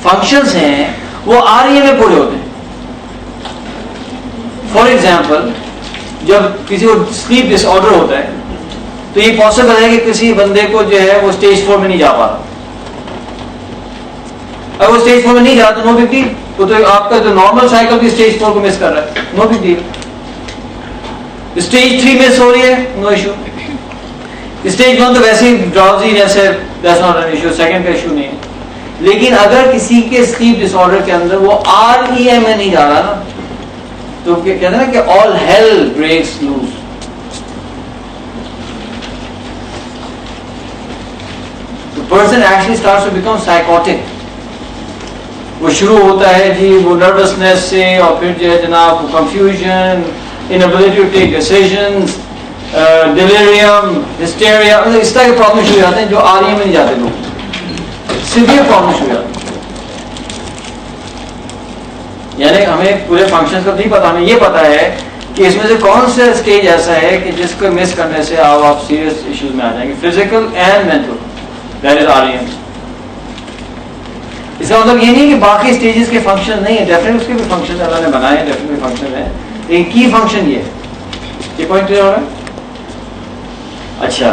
فنکشنز ہیں وہ REM میں پورے ہوتے ہیں. فار ایگزامپل جب کسی کو سلیپ ڈس آرڈر ہوتا ہے تو یہ پاسبل ہے کہ کسی بندے کو جو ہے وہ اسٹیج 4 میں نہیں جا پاتا. اگر وہ اسٹیج 4 میں نہیں جا تو نو بگ ڈیل، وہ تو آپ کا جو نارمل سائیکل بھی اسٹیج 4 کو مس کر رہا ہے، نو بگ ڈیل. اسٹیج 3 مس ہو رہی ہے، نو ایشو. اسٹیج 1 تو ویسے ہی ڈراؤزی جیسے that's not an issue, second کا ایشو نہیں ہے. لیکن اگر کسی کے سلیپ ڈس آرڈر کے اندر وہ REM میں نہیں جا رہا نا تو کہتے ہیں نا کہ all hell breaks loose. The person actually starts to become psychotic. وہ شروع ہوتا ہے جی وہ نروسنس سے، اور پھر جو ہے جناب confusion, inability to take decisions, delirium, hysteria, اس طرح کے پرابلم شروع ہو جاتے ہیں جو REM میں نہیں جاتے لوگ, سیویئر پرابلم شروع ہو جاتے ہیں. یعنی ہمیں پورے فنکشن کا نہیں پتا, ہمیں یہ پتا ہے کہ اس میں سے کون سا اسٹیج ایسا ہے کہ جس کو مس کرنے سے آپ سیریس ایشوز میں آ جائیں گے, physical and mental, that is REM. اس کا مطلب یہ نہیں کہ باقی اسٹیجز کے فنکشن نہیں ہے, ڈیفینیٹلی اس کے بھی فنکشن اللہ نے بنائے ہیں, ڈیفینیٹلی فنکشن ہے, لیکن کی فنکشن یہ ہے. یہ پوائنٹ کلیئر ہو رہا ہے؟ اچھا,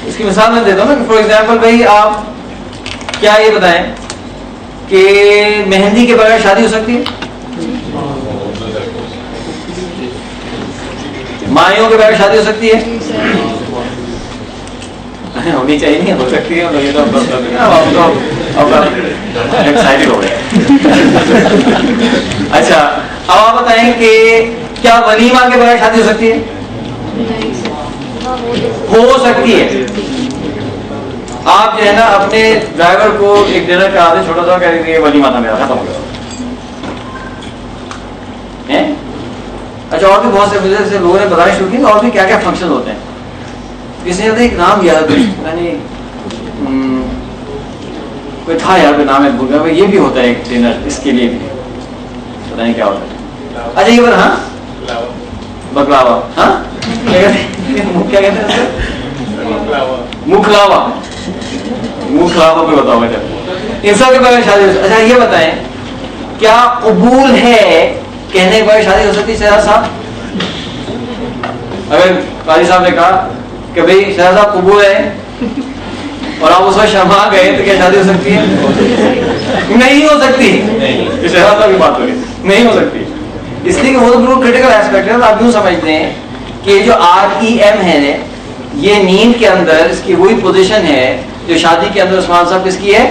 اس کی مثال میں دیتا ہوں نا کہ فار ایگزامپل بھائی آپ کیا یہ بتائیں کہ مہندی کے بغیر شادی ہو سکتی ہے؟ مائیوں کے بغیر شادی ہو سکتی ہے؟ ہونی چاہیے, نہیں ہو سکتی ہے. یہ تو ایکسائٹڈ ہو گئے. اچھا, اب آپ بتائیں کہ کیا ولیمہ کے بغیر شادی ہو سکتی ہے؟ ہو سکتی ہے. آپ جو ہے نا اپنے ڈرائیور کو ایک ڈنر کرا دیں چھوٹا سا, کہہ دیں ولیمہ تھا میرا, ختم ہو گیا. اچھا, اور بھی بہت سے بزنس سے لوگوں نے بتانا شروع کی اور بھی کیا کیا فنکشن ہوتے ہیں. کسی نے ایک نام یاد یعنی کوئی تھا یار, کوئی نام ہے بھول گیا. یہ بھی ہوتا ہے ایک ڈنر, اس کے لیے بھی پتہ نہیں کیا ہوتا ہے. اچھا یہ بات, ہاں بکلاوا, ہاں کیا کہتے ہیں, مکھلاوا, مکھلاوا پہ بتاؤ بیٹا. ان سب کے بغیر شادی. اچھا یہ بتائیں کیا قبول ہے کہنے کے بغیر شادی ہو سکتی ہے شہزاد صاحب؟ اگر قاضی صاحب نے کہا کہ بھائی شہزاد صاحب قبول ہے اور آپ اس وقت شرما گئے تو کیا شادی ہو سکتی ہے؟ نہیں ہو سکتی. شہزاد صاحب کی بات ہو گئی, نہیں ہو سکتی. اس لیے کہ وہ تو بالکل کریٹیکل ایسپیکٹ ہے. آپ یوں سمجھتے ہیں کہ جو REM ہے یہ نیند کے اندر اس کی وہی پوزیشن ہے جو شادی کے اندر عثمان صاحب کس کی ہے,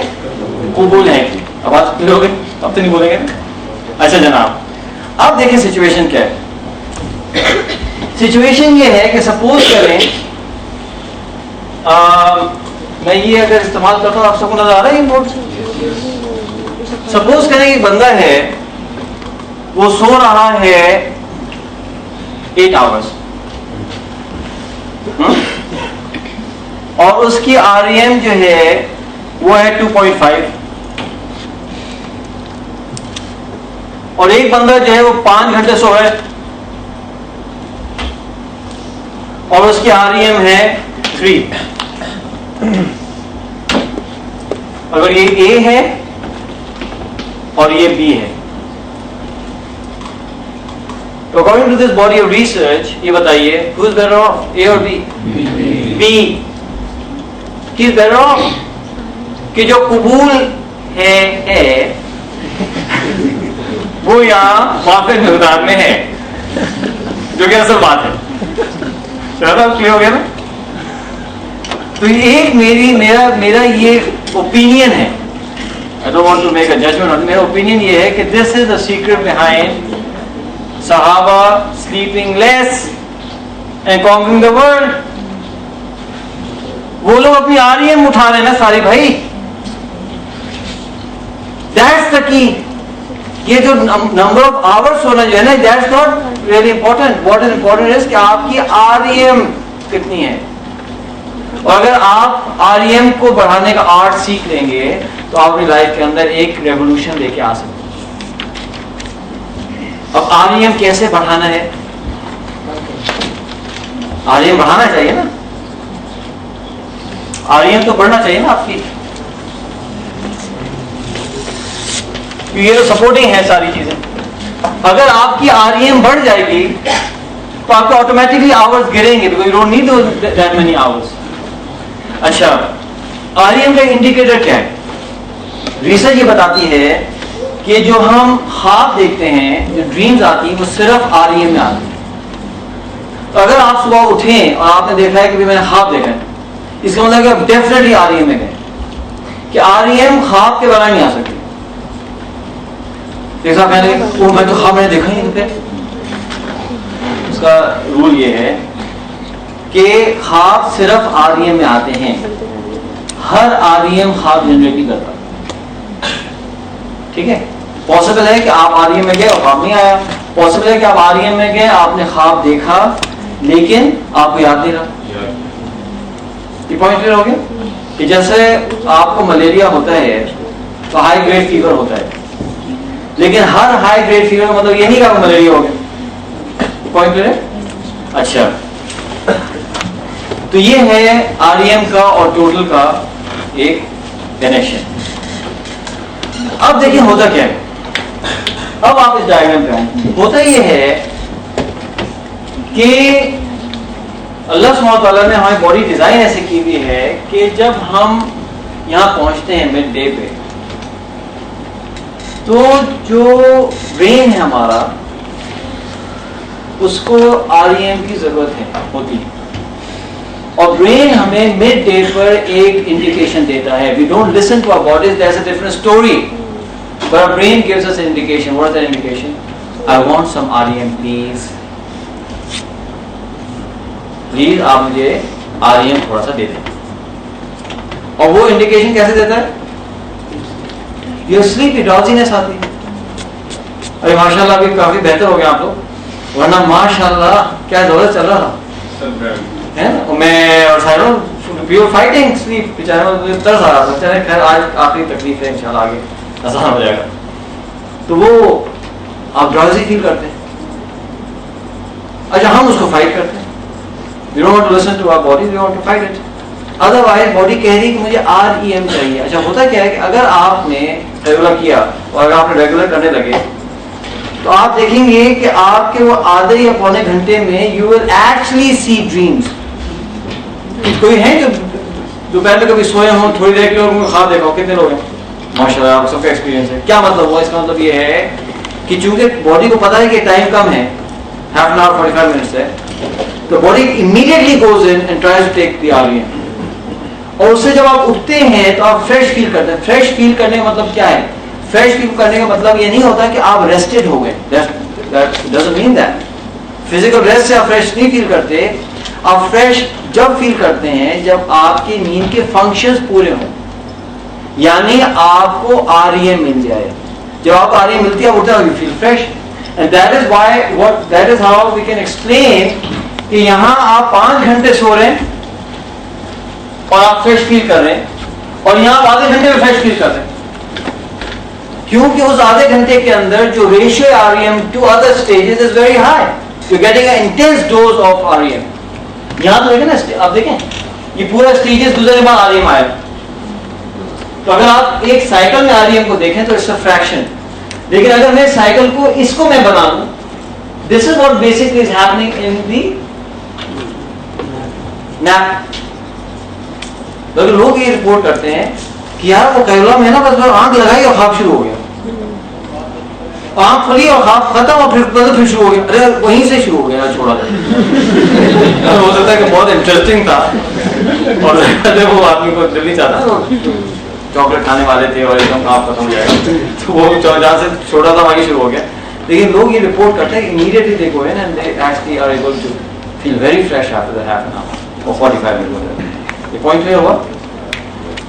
قبول ہے کی. اب آپ لوگ اب تو نہیں بولیں گے. اچھا جناب, اب دیکھیں سچویشن کیا ہے. سچویشن یہ ہے کہ سپوز کریں میں یہ اگر استعمال کرتا ہوں, آپ سب کو نظر آ رہا ہے یہ بورڈ. سپوز کریں کہ بندہ ہے وہ سو رہا ہے 8 hours اور اس کی REM جو ہے وہ ہے 2.5, اور ایک بندہ جو ہے وہ 5 گھنٹے سو ہے اور اس کی REM ہے 3. اگر یہ A ہے اور یہ B ہے تو according to this body of research یہ بتائیے who is better off, A اور B? B. He is better off کہ جو قبول ہے وہ یہاں وافر مقدار میں ہے, جو کہ اصل بات ہے. چلو کلیئر ہو گیا نا. تو ایک میرا یہ اوپینین ہے, I don't want to make a judgment on it. میرا اوپینین یہ ہے کہ this is the secret behind صحابہ sleeping less and conquering the world. وہ لوگ اپنی REM اٹھا رہے ہیں نا ساری بھائی, that's the key. یہ جو نمبر آف آورس ہونا جو ہے نا that's not really important. What is important is کہ آپ کی REM کتنی ہے. اور اگر آپ REM کو بڑھانے کا آرٹ سیکھ لیں گے تو آپ اپنی لائف کے اندر ایک ریولوشن لے کے آ سکتے ہیں. اب REM کیسے بڑھانا ہے؟ REM بڑھانا چاہیے نا, REM تو بڑھنا چاہیے نا آپ کی. یہ تو سپورٹنگ ہے ساری چیزیں. اگر آپ کی REM بڑھ جائے گی تو آپ کے آٹومیٹکلی آورز گریں گے, because you don't need that many hours. اچھا, REM کا انڈیکیٹر کیا ہے؟ ریسرچ یہ بتاتی ہے کہ جو ہم خواب دیکھتے ہیں, جو ڈریمز آتی ہیں, وہ صرف REM میں آتی ہیں. تو اگر آپ صبح اٹھیں اور آپ نے دیکھا ہے کہ میں نے خواب دیکھا ہے, اس کا مطلب کہ آپ ڈیفینیٹلی REM میں گئے, کہ REM خواب کے بغیر نہیں آ سکتی. جیسا میں نے تو خواب میں نے دیکھا ہی نہیں. پھر اس کا رول یہ ہے کہ خواب صرف REM میں آتے ہیں. ہر REM خواب جنریٹ نہیں کرتا. ٹھیک ہے, پاسبل ہے کہ آپ REM میں گئے اور خواب نہیں آیا, پاسبل ہے کہ آپ REM میں گئے آپ نے خواب دیکھا لیکن آپ کو یاد نہیں رہا. یہ پوائنٹ کلیئر ہو گیا کہ جیسے آپ کو ملیریا ہوتا ہے تو ہائی گریڈ فیور ہوتا ہے, لیکن ہر ہائی گریڈ فیور کا مطلب یہ نہیں کہ آپ کو ملیریا ہو گیا. Point clear. اچھا, تو یہ ہے REM کا اور ٹوٹل کا ایک کنیکشن. اب دیکھیں ہوتا کیا ہے, اب آپ اس ڈائیگرام پہ آئیں. ہوتا یہ ہے کہ اللہ سبحانہ وتعالیٰ نے ہماری باڈی ڈیزائن ایسے کی ہوئی ہے کہ جب ہم یہاں پہنچتے ہیں مڈ ڈے پہ, تو جو برین ہے ہمارا اس کو REM کی ضرورت ہوتی ہے, اور برین ہمیں مڈ ڈے پر ایک انڈیکیشن دیتا ہے. We don't listen to our bodies, there is a different story, but our brain gives us an indication. What is that indication? I want some REM please, please آپ مجھے REM تھوڑا سا دے دیں. اور وہ انڈیکیشن کیسے دیتا ہے؟ یہ سلیپ ڈراؤزینس آتی ہے. ابھی ماشاء اللہ ابھی کافی بہتر ہو گیا آپ لوگ, ورنہ ماشاء اللہ کیا دولت چل رہا ہے. میں اور سائروں پیور فائٹنگ سلیپ, بیچارے طرز آ رہا تھا. خیر آج آخری تکلیف ہے, انشاءاللہ آگے آسان ہو جائے گا. تو وہ آپ ڈراؤزی فیل کرتے ہیں. اچھا, ہم اس کو فائٹ کرتے ہیں. We don't want to listen to our body, we want to fight it. Otherwise body کہہ رہی کہ مجھے REM چاہیے. اچھا, ہوتا کیا ہے کہ اگر آپ نے ریگولر کیا اور اگر آپ نے ریگولر کرنے لگے تو آپ دیکھیں گے کہ آپ کے وہ آدھے یا پونے گھنٹے میں you will actually see dreams. کوئی ہیں جو دوپہر میں کبھی سوئے ہوں, تھوڑی دیر کے اور ان کو خواب دیکھا ہو؟ کتنے لوگ ہیں؟ ماشاء اللہ آپ سب کا ایکسپیرینس ہے. کیا مطلب ہوا؟ اس کا مطلب یہ ہے کہ چونکہ باڈی کو پتا ہے کہ ٹائم کم ہے, half an hour 45 minutes ہے, تو body immediately goes in and tries to take the REM. اور اس سے جب آپ اٹھتے ہیں تو آپ فریش فیل کرتے ہیں. فریش فیل کرنے کا مطلب کیا ہے؟ فریش فیل کرنے کا مطلب یہ نہیں ہوتا کہ آپ ریسٹڈ ہو گئے. That doesn't mean that. Physical rest سے آپ فریش نہیں فیل کرتے. آپ فریش جب فیل کرتے ہیں جب آپ کی نیند کے فنکشنز پورے ہوں, یعنی آپ کو REM مل جائے. جب آپ REM ملتی ہے آپ اٹھتے ہیں, you feel fresh. And that is how we can explain کہ یہاں آپ 5 گھنٹے سو رہے ہیں اور آپ فریش فیل کر رہے ہیں, اور یہاں آپ آدھے گھنٹے میں فریش فیل کر رہے ہیں. کیونکہ اس آدھے گھنٹے کے اندر جو ratio REM to other stages is very high. You're getting an intense dose of REM. یہاں تو دیکھیں نا, آپ دیکھیں یہ پورا اسٹیجز گزرنے کے بعد REM آیا. تو اگر آپ ایک سائیکل میں REM کو دیکھیں تو اس کا فریکشن, لیکن اگر میں سائیکل کو اس کو میں بنا دوں, this is what basically is happening in the nap. لیکن لوگ یہ رپورٹ کرتے ہیں کہ یار وہ قیلولہ میں نا بس آنکھ لگائی اور خواب شروع ہو گیا, آنکھ کھلی اور خواب ختم اور پھر شروع ہو گیا. ارے وہیں سے شروع ہو گیا, چھوڑا تھا. ہو سکتا ہے کہ بہت انٹرسٹنگ تھا اور وہ آدمی کو دل نہیں چاہتا, چاکلیٹ کھانے والے تھے اور ایک دم خواب ختم ہو جائے گا, تو وہ جہاں سے چھوڑا تھا وہیں شروع ہو گیا. لیکن لوگ یہ رپورٹ کرتے ہیں immediately they go in and they actually are able to feel very fresh after the half an hour or 45 minutes. یہ پوائنٹ کلیئر ہوا؟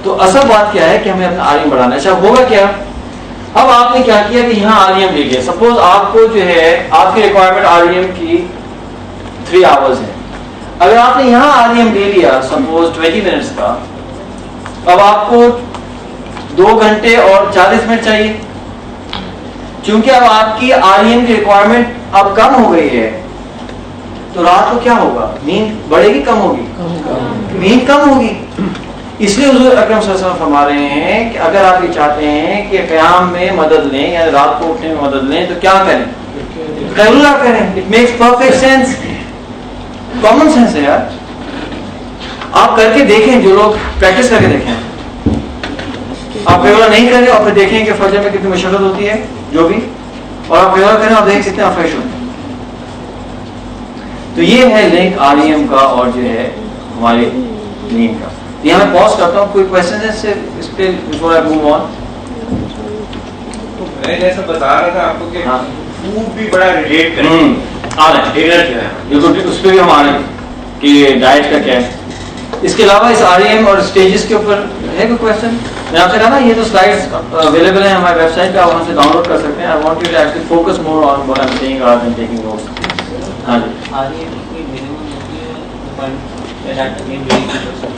تو اصل بات کیا ہے کہ ہمیں اپنا REM بڑھانا ہے. اچھا, ہوگا کیا؟ اب آپ نے کیا کیا کہ یہاں REM لے لیا. سپوز آپ کو جو ہے آپ کی ریکوائرمنٹ REM کی 3 hours ہے. اگر آپ نے یہاں REM لے لیا سپوز 20 منٹس کا, اب آپ کو 2 گھنٹے اور 40 منٹ چاہیے. چونکہ اب آپ کی REM کی ریکوائرمنٹ اب کم ہو گئی ہے, تو رات کو کیا ہوگا؟ نیند بڑھے گی کم ہوگی؟ نیند کم ہوگی. اس لیے حضور اکرم صلی اللہ علیہ وسلم فرما رہے ہیں کہ اگر آپ یہ چاہتے ہیں کہ قیام میں مدد لیں یا رات کو اٹھنے میں مدد لیں تو کیا کریں؟ قیلولہ کریں. It makes perfect sense, common sense ہے یار. آپ کر کے دیکھیں, جو لوگ پریکٹس کر کے دیکھیں. آپ قیلولہ نہیں کریں اور پھر دیکھیں کہ فجر میں کتنی مشقت ہوتی ہے جو بھی, اور آپ قیلولہ کریں اور دیکھیں کتنے آپ فریش ہوتے ہیں. تو یہ ہے لنک REM کا اور جو ہے ہماری نیند کا. یہاں میں پاز کرتا ہوں. کوئی کوشچن ہے اس پہ بفور آئی موو آن؟ میں جیسا بتا رہا تھا آپ کو کہ فوڈ بھی بڑا ریلیٹ کریں. آ رہے ہیں ڈنر کیا ہے, بالکل اس پہ بھی ہم آ رہے ہیں کہ ڈائٹ کا کیا ہے. اس کے علاوہ اس REM اور اسٹیجز کے اوپر ہے کوئی کوشچن؟ میں آپ سے کہا نا یہ تو سلائڈس اویلیبل ہیں ہماری ویب سائٹ پہ, آپ وہاں سے ڈاؤن لوڈ کر سکتے ہیں. I want you to actually focus more on what I'm seeing rather than taking notes. ہاں جی, REM کی minimum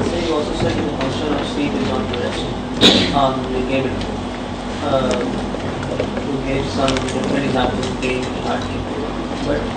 You also said the function of sleep is on direction. You gave it. You gave some different examples of pain and heartbeat. But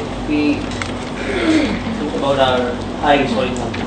if we think about our eyes, for example,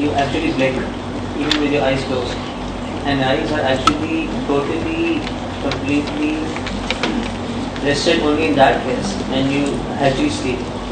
you actually blink even with your eyes closed. And eyes are actually totally, completely rested only in that case, and you actually sleep.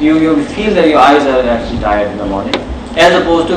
you feel that your eyes are actually tired in the morning, as opposed to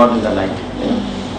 not in the light.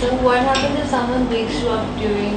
So what happens if someone wakes you up during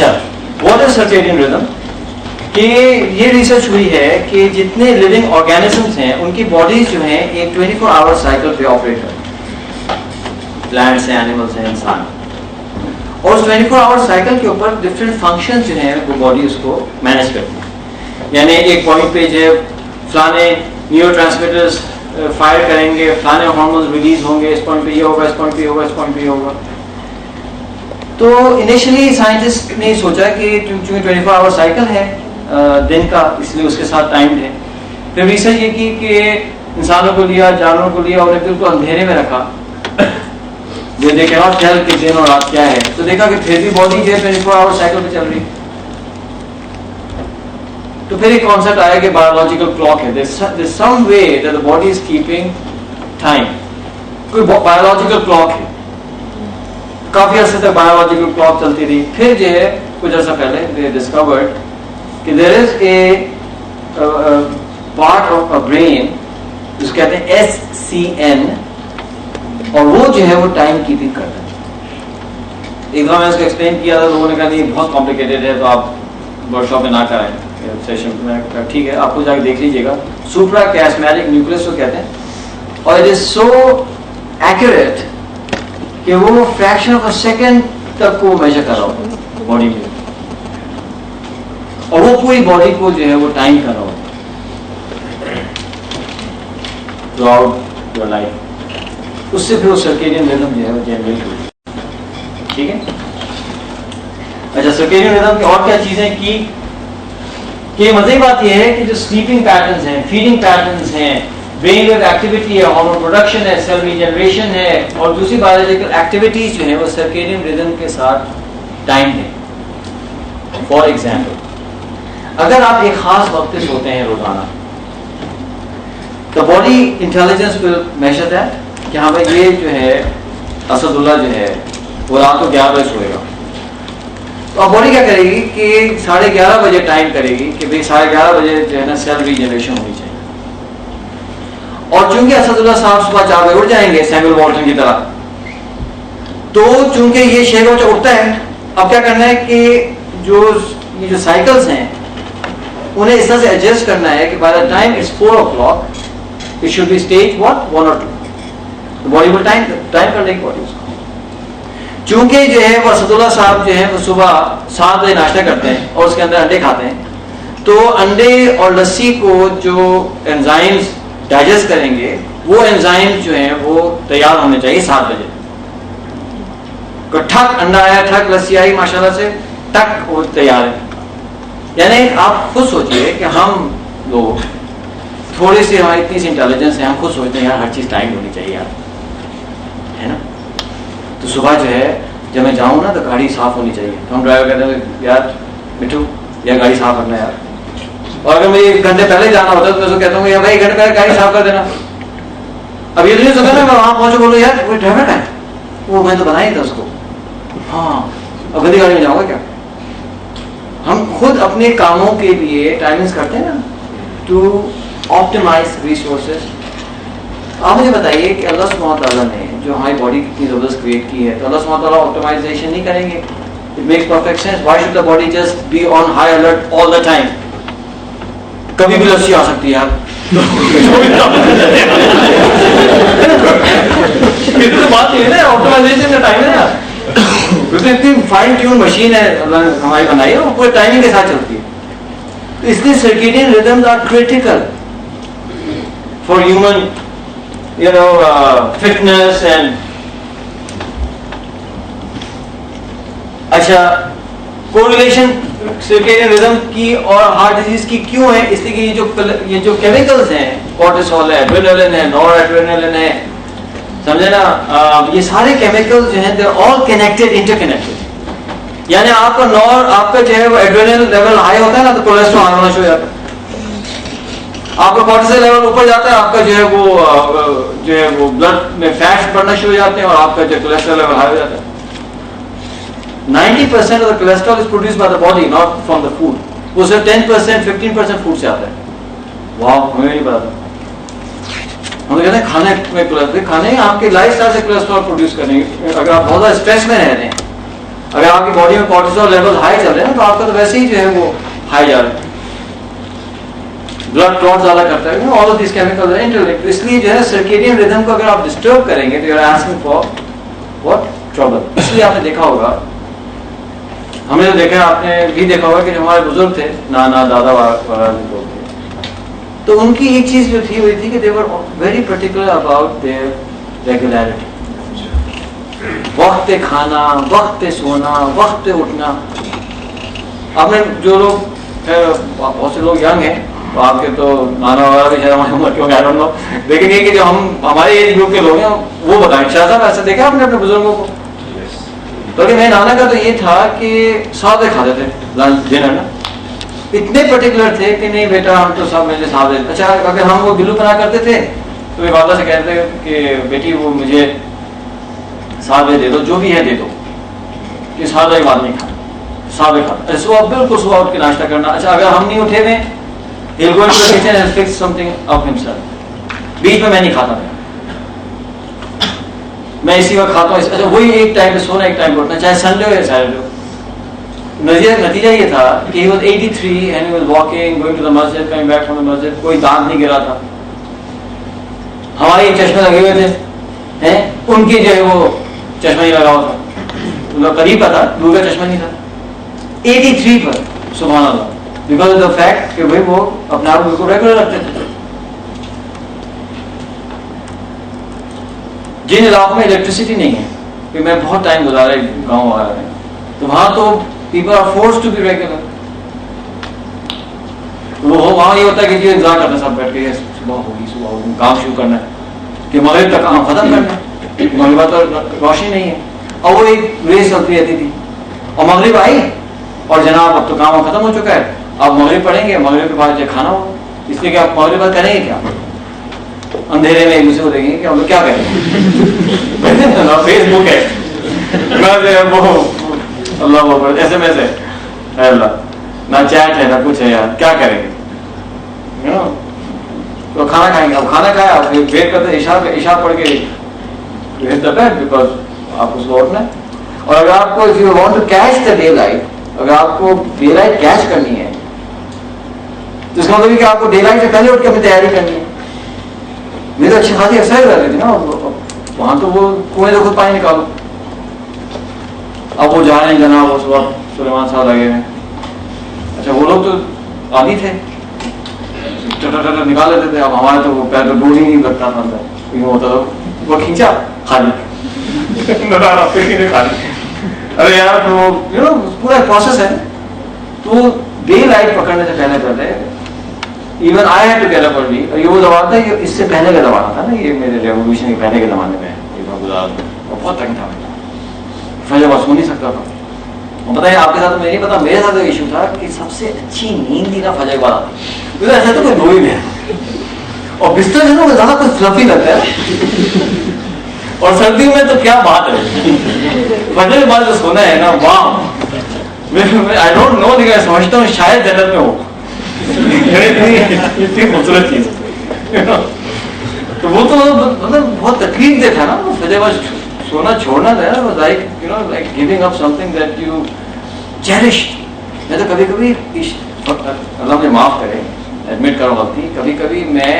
اچھا what is circadian rhythm? کہ یہ research ہوئی ہے کہ جتنے living organisms ہیں ان کی bodies جو ہیں ایک 24 آور سائیکل پہ آپریٹ کرتی ہیں. پلانٹس ہیں, اینیملس ہیں, انسان. اور اس 24 آور سائیکل کے اوپر ڈفرینٹ فنکشنز جو ہیں وہ باڈی اس کو مینیج کرتی ہے. یعنی ایک پوائنٹ پہ جو فلانے نیورو ٹرانسمیٹرز فائر کریں گے, فلانے ہارمونز ریلیز ہوں گے, اس پوائنٹ پہ یہ ہوگا, اس پوائنٹ پہ یہ ہوگا, اس پوائنٹ پہ یہ ہوگا. تو انیشلی سائنٹسٹ نے سوچا کہ چونکہ 24 آور سائیکل ہے دن کا, اس لیے اس کے ساتھ ٹائم ہے. پھر ریسرچ یہ کی کہ انسانوں کو لیا, جانوروں کو لیا اور ایک بالکل اندھیرے میں رکھا, جو دے کینٹ ٹیل کہ دن اور رات کیا ہے. تو دیکھا کہ پھر بھی باڈی جو ہے 24 آور سائیکل پہ چل رہی. تو پھر ایک کانسیپٹ آیا کہ بایولوجیکل کلاک ہے. there's some way that the body is keeping time. کوئی بایولوجیکل کلاک ہے. کافی عرصے تک بایولوجیکل کلاک چلتی رہی. پھر جو ہے کچھ عرصہ پہلے they discovered کہ there is a part of a brain جس کہتے ہیں SCN, اور وہ جو ہے وہ ٹائم کیپنگ کرتا ہے. ایک دفعہ میں اس کو ایکسپلین کیا تھا, لوگوں نے کہا نہیں بہت کمپلیکیٹڈ ہے تو آپ ورک شاپ میں نہ کرائیں سیشن. میں ٹھیک ہے, آپ کو جا کے دیکھ لیجیے گا. سوپرا کیسمیٹک نیوکلس کو کہتے ہیں, اور اٹ از سو ایکوریٹ کہ وہ فریکشن آف اے سیکنڈ تک کو میجر کر رہا ہوتا باڈی میں, اور وہ پوری باڈی کو جو ہے وہ ٹائم کر رہا ہوتا تھرو آؤٹ یور لائف. اس سے پھر وہ سرکیڈین ریدم جو ہے وہ جنریٹ ہوئی. ٹھیک ہے. اچھا سرکیڈین ریدم کی اور کیا چیزیں کی کہ مزے کی بات یہ ہے کہ جو سلیپنگ پیٹرنز ہیں, فیڈنگ پیٹرنز ہیں, برین ویو ایکٹیویٹی ہے, ہارمون پروڈکشن ہے, سیل ریجنریشن ہے, اور دوسری بایولوجیکل ایکٹیویٹیز جو ہیں وہ سرکیڈین ریدم کے ساتھ ٹائم ہے. فار ایگزامپل اگر آپ ایک خاص وقت پہ سوتے ہیں روزانہ, تو body intelligence will measure that کہ ہاں بھائی یہ جو ہے اسد اللہ جو ہے وہ رات کو 11 بجے سوئے گا. تو اب باڈی کیا کرے گی کہ 11:30 بجے ٹائم کرے گی کہ بھائی 11:30 بجے جو ہے نا سیل ریجنریشن ہونی چاہیے. اور چونکہ اسد اللہ صاحب صبح 4 بجے اٹھ جائیں گے سیموئل والٹن کی طرح, تو چونکہ یہ 6 بجے اٹھتا ہے, اب کیا کرنا ہے کہ یہ جو سائیکلز ہیں انہیں اس طرح سے ایڈجسٹ کرنا ہے کہ by the time it's 4 o'clock it should be stage 1 or 2. Body کو ٹائم کر لے گی باڈی اس کو. چونکہ جو ہے وہ اسد اللہ صاحب جو ہے وہ صبح 7 بجے ناشتہ کرتے ہیں اور اس کے اندر انڈے کھاتے ہیں, تو انڈے اور لسی کو جو انزائمز ڈائجسٹ کریں گے وہ انزائمز جو ہیں وہ تیار ہونے چاہیے 7 بجے. ٹھک انڈا آیا, ٹھک لسی آئی, ماشاءاللہ سے ٹک وہ تیار ہے. یعنی آپ خود سوچئے کہ ہم لوگ تھوڑی سی ہماری اتنی سی انٹیلیجنس ہے, ہم خود سوچتے ہیں یار ہر چیز ٹائم ہونی چاہیے یار, ہے نا. تو صبح جو ہے جب میں جاؤں نا تو گاڑی صاف ہونی چاہیے. تو ہم ڈرائیور کہتے ہیں یار مٹھو یا گاڑی صاف رکھنا یار. اور اگر مجھے 1 گھنٹے پہلے جانا ہوتا ہے تو میں اس کو کہتا ہوں یار بھائی 1 گھنٹے پہلے گاڑی صاف کر دینا. اب یہ نہیں سوچا نا میں وہاں پہنچوں بولوں یار کوئی ڈرائیور ہے, وہ میں تو بنا ہی تھا اس کو. ہاں اب گندی گاڑی میں جاؤں گا کیا. ہم خود اپنے کاموں کے لیے ٹائمنگز کرتے ہیں نا ٹو آپٹیمائز ریسورسز. آپ مجھے بتائیے کہ اللہ سبحانہ تعالیٰ نے جو ہماری باڈی کتنی زبردست کریٹ کی ہے, تو اللہ سبحانہ تعالیٰ آپٹیمائزیشن نہیں کریں گے؟ It makes perfect sense. Why should the body just be on high alert all the time? کبھی بھی لسی آ سکتی ہے یار. بات یہ ہے نا آپٹیمائزیشن کا ٹائم ہے نا, اتنی فائن ٹیون مشین ہے اللہ نے ہماری بنائی ہے, وہ پورے ٹائمنگ کے ساتھ چلتی ہے. اس لیے circadian rhythms are critical for human fitness and. اچھا کوریلیشن سرکیڈین ریدم کی اور ہارٹ ڈیزیز کی کیوں ہے؟ اس لیے کہ یہ جو کیمیکلز ہیں, کورٹیسول ہے, ایڈرینلن ہے, نور ایڈرینلن ہے, سمجھے نا, یہ سارے کیمیکل جو ہیں they are all connected, interconnected. یعنی آپ کا نور, آپ کا جو ہے وہ ایڈرینل لیول ہائی ہوتا ہے نا تو کولیسٹرول ہائی ہونا شروع ہو جاتا ہے. آپ کا کورٹیسول لیول اوپر جاتا ہے, آپ کا جو ہے وہ بلڈ میں فیٹس بڑھنا شروع ہو جاتے ہیں اور آپ کا جو کولیسٹرول لیول ہائی ہو جاتا ہے. 90% of the cholesterol is produced by the body, not from the food. وہ صرف 10%, 15% فوڈ سے آتا ہے. واو, ہمیں نہیں پتا تھا. ہم کہتے ہیں کھانے میں کھانے آپ کے لائف اسٹائل سے کولیسٹرول پروڈیوس کریں گے. اگر آپ بہت زیادہ اسٹریس میں رہ رہے ہیں اگر آپ کی باڈی میں کورٹیزول لیول ہائی چل رہے ہیں تو آپ کا تو ویسے ہی جو ہے وہ ہائی جا رہا ہے, بلڈ کلوٹ زیادہ کرتا ہے, آل آف دیز کیمیکلز ہیں انٹرلنکڈ. اس لیے جو ہے سرکیڈین ریدم کو اگر آپ ڈسٹرب کریں گے تو you are asking for what trouble. اس لیے آپ نے دیکھا ہوگا, ہم نے تو دیکھا, آپ نے بھی دیکھا ہوگا کہ جو ہمارے بزرگ تھے, نانا دادا وغیرہ لوگ تھے, تو ان کی ایک چیز جو تھی وہ تھی کہ they were very particular about their regularity. وقت کھانا, وقت سونا, وقت اٹھنا. آپ نے جو لوگ بہت سے لوگ ینگ ہیں تو آپ کے تو نانا وغیرہ بھی شاید ہماری عمر کے ہوگا, آئی ڈونٹ نو, لیکن یہ کہ جو ہمارے ایج گروپ کے لوگ ہیں وہ بتائیں. شاہ صاحب ایسا دیکھا آپ نے اپنے بزرگوں کو؟ تو کہ میرے نانا کا تو یہ تھا کہ 7 بجے کھاتے تھے لنچ ڈنر نا, اتنے پرٹیکولر تھے کہ نہیں بیٹا ہم تو سب مجھے 7 بجے. اچھا اگر ہم وہ بلو بنا کرتے تھے تو میری والدہ سے کہتے تھے کہ بیٹی وہ مجھے 7 بجے دے دو, جو بھی ہے دے دو, کہ 7 بجے بعد نہیں کھانا, 7 بجے کھانا. صبح بالکل صبح اٹھ کے ناشتہ کرنا. اچھا اگر ہم نہیں اٹھے ہوئے he'll go into the kitchen and fix something of himself. بیچ میں نہیں کھاتا میں اسی وقت کھاتا ہوں. اچھا وہی ایک ٹائم پہ سونا, ایک ٹائم پہ اٹھنا, چاہے سنڈے ہو یا سیٹرڈے ہو. نتیجہ یہ تھا کہ he was 83 and he was walking, going to the masjid, coming back from the masjid. کوئی دانت نہیں گرا تھا. ہمارے چشمے لگے ہوئے تھے, ان کی جو ہے وہ چشمہ نہیں لگا ہوا تھا, قریب کا تھا, دور کا چشمہ نہیں تھا. 83 پر, سبحان اللہ, بیکاز آف دا فیکٹ کہ بھائی وہ اپنے آپ کو ریگولر رکھتے تھے. جن علاقوں میں الیکٹریسٹی نہیں ہے, کہ میں بہت ٹائم گزارا گاؤں وغیرہ میں, تو وہاں تو people are forced to be regular. وہاں یہ ہوتا ہے کہ جو انتظار کرنا سب بیٹھ کے صبح ہوگی کام شروع کرنا ہے, کہ مغرب تک کام ختم کرنا ہے, مغربہ تو روشنی نہیں ہے. اور وہ ایک ریس چلتی رہتی تھی, اور مغرب آئی اور جناب اب تو کام ختم ہو چکا ہے, آپ مغرب پڑھیں گے, مغرب کے بعد جو کھانا ہوگا, اس لیے کہ آپ مغرب بعد کریں گے کیا, اندھیرے میں ایک دوسرے کو دیکھیں گے کہ ہم لوگ کیا کریں گے. فیس بک ہے, اللہ وہ ایسے میں سے اللہ نہ چیٹ ہے نہ کچھ ہے, یار کیا کریں گے, تو کھانا کھائیں گے. اب کھانا کھایا, ویٹ کرتے عشاء پڑھ کے بیکاز آپ کو اٹھنا ہے. اور اگر آپ کو if you want to catch the daylight, اگر آپ کو ڈے لائٹ کیچ کرنی ہے تو اس کا مطلب کہ آپ کو ڈے لائٹ سے پہلے اٹھ کے اپنی تیاری کرنی ہے. میرے اچھی خاصی ایکسرسائز کر رہی تھی نا, وہاں تو وہ کنویں سے خود پانی نکالو. اب وہ جا رہے ہیں جناب, اس وقت سلیمان صاحب لگے ہوئے. اچھا وہ لوگ تو عادی تھے, نکال لیتے تھے. اب ہمارے تو وہ پیر تو ڈور ہی نہیں لگتا تھا اندر, ہوتا تھا وہ کھینچا خالی خالی. ارے یار تو پورا پروسیس ہے. تو ڈے لائٹ پکڑنے سے پہلے even I had to get up early. یہ وہ زمانہ تھا, یہ اس سے پہلے کا زمانہ تھا نا, یہ میرے ریولیوشن کے پہلے کے زمانے میں گزارا تھا, بہت ٹائم تھا. فجر بس سو نہیں سکتا تھا. بتائیے آپ کے ساتھ مجھے نہیں پتا, میرے ساتھ ایشو تھا کہ سب سے اچھی نیند ہی نا فجر کے بعد آتی. ایسا تو کوئی دو ہی نہیں, اور بستر جو ہے نا زیادہ کچھ فلفی لگتا ہے, اور سردیوں میں تو کیا بات ہے, فجر کے بعد جو سونا ہے نا, واہ, آئی ڈونٹ نو, لیکن میں سمجھتا ہوں شاید جنت میں ہو. اتنی خوبصورت چیز. تو وہ تو مطلب بہت تکلیف دہ تھا نا, فجر کے بعد سونا چھوڑنا تھا, like giving up something that you cherish. میں تو کبھی کبھی, اللہ مجھے معاف کرے, ایڈمٹ کرو غلطی, کبھی کبھی میں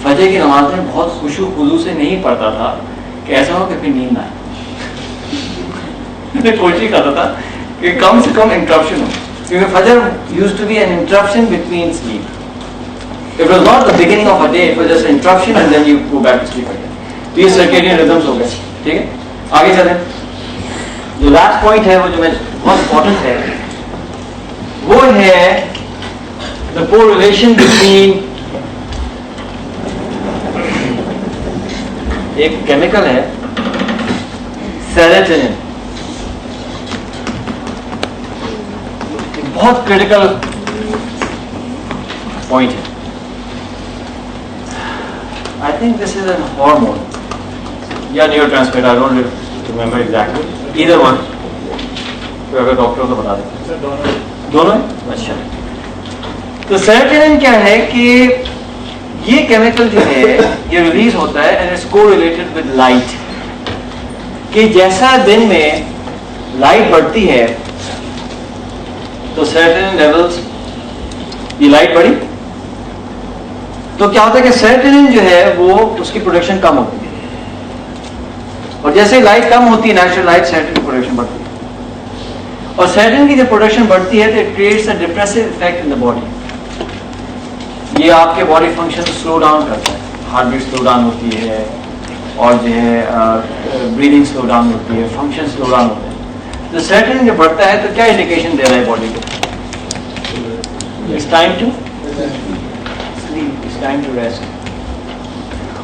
فجر کی نماز میں بہت خشوع خضوع سے نہیں پڑھتا تھا کہ ایسا ہو کہ پھر نیند نہ آئے. کوشش کرتا تھا کہ کم سے کم انٹرپشن ہو, کیونکہ فجر used to be an interruption between sleep. It was not the beginning of a day, it was just an interruption and then you go back to sleep again. تو یہ circadian rhythms ہو گئے. ٹھیک ہے, آگے چلیں. جو لاسٹ پوائنٹ ہے وہ جو میں بہت امپورٹنٹ ہے, وہ ہے the correlation between ایک کیمیکل ہے سیروٹونن, بہت کریٹیکل پوائنٹ ہے. I think this is a hormone یا neuro transmitter, I don't remember exactly, either one. کوئی اگر ڈاکٹر تو بتا دیں. دونوں ہیں, اچھا. تو سیروٹونن کیا ہے کہ یہ کیمیکل جو ہے یہ ریلیز ہوتا ہے اینڈ اٹس کو ریلیٹڈ ود لائٹ, کہ جیسا دن میں لائٹ بڑھتی ہے تو سیروٹونن لیولز، یہ لائٹ بڑھی تو کیا ہوتا ہے کہ سیروٹونن جو ہے وہ اس کی پروڈکشن کم ہوتی ہے، اور جیسے لائٹ کم ہوتی ہے نیچرل لائٹ، سیروٹونن کی پروڈکشن بڑھتی ہے، اور سیروٹونن کی جب پروڈکشن بڑھتی ہے تو it creates a depressive effect in the body. یہ آپ کے باڈی فنکشن سلو ڈاؤن کرتا ہے، ہارٹ بیٹ سلو ڈاؤن ہوتی ہے، اور جو ہے بریدنگ سلو ڈاؤن ہوتی ہے، فنکشن سلو ڈاؤن ہوتے ہیں. تو سیروٹونن جب بڑھتا ہے تو کیا انڈیکیشن دے رہا ہے باڈی کو؟ It's time to sleep, it's time to rest.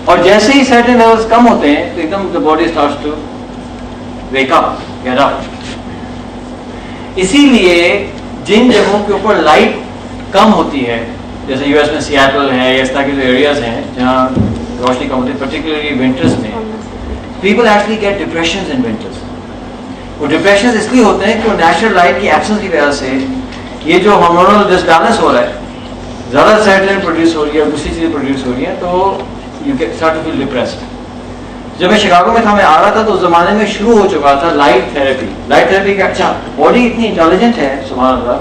اور جیسے ہی سیروٹونن لیولز کم ہوتے ہیں تو ایک دم the body starts to wake up, get up. اسی لیے جن جگہوں کے اوپر لائٹ کم ہوتی ہے، جیسے یو ایس میں سیاٹل ہے یا اس طرح کے جو ایریاز ہیں جہاں روشنی کم ہوتی ہے، پرٹیکولرلی ونٹرز میں، پیپل ایکچولی گیٹ ڈپریشنز ان ونٹرز. وہ ڈپریشنز اس لیے ہوتے ہیں کہ وہ نیچرل لائٹ کی ایبسنس کی وجہ سے یہ جو ہارمونل ڈسبیلنس ہو رہا ہے، زیادہ سیروٹونن پروڈیوس ہو رہی ہے، دوسری چیزیں پروڈیوس ہو رہی ہیں، تو you get start to feel depressed. جب میں شکاگو میں تھا، میں آ رہا تھا تو اس زمانے میں شروع ہو چکا تھا لائٹ تھراپی. لائٹ تھراپی کا اچھا باڈی اتنی انٹیلیجنٹ ہے سبحان اللہ،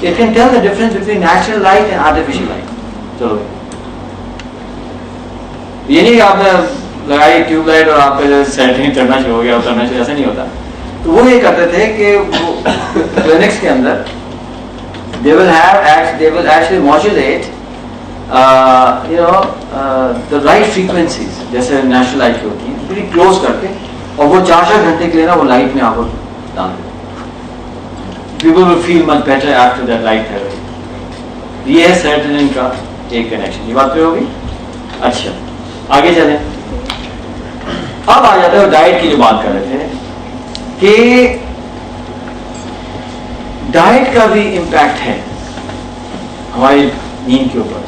it can tell the difference between natural light and artificial light. چلو یہ نہیں کہ آپ نے لگائی ٹیوب لائٹ اور آپ کا سیٹنگ کرنا شروع ہو گیا، اترنا شروع، ایسا نہیں ہوتا. تو وہ یہ کرتے تھے کہ کلینکس کے اندر they will actually modulate the light frequencies جیسے نیچرل لائٹ کی ہوتی ہیں پوری کلوز کر کے، اور وہ 4 گھنٹے کے لیے نا وہ لائٹ میں آپ کو ڈال دیں. People will feel much better after that light therapy. یہ ہے سیروٹونن کا ایک کنیکشن. یہ بات پہ ہوگی. اچھا آگے چلیں. اب آ جاتا ہے ڈائٹ کی جو بات کر رہے تھے کہ ڈائٹ کا بھی امپیکٹ ہے ہماری نیند کے اوپر.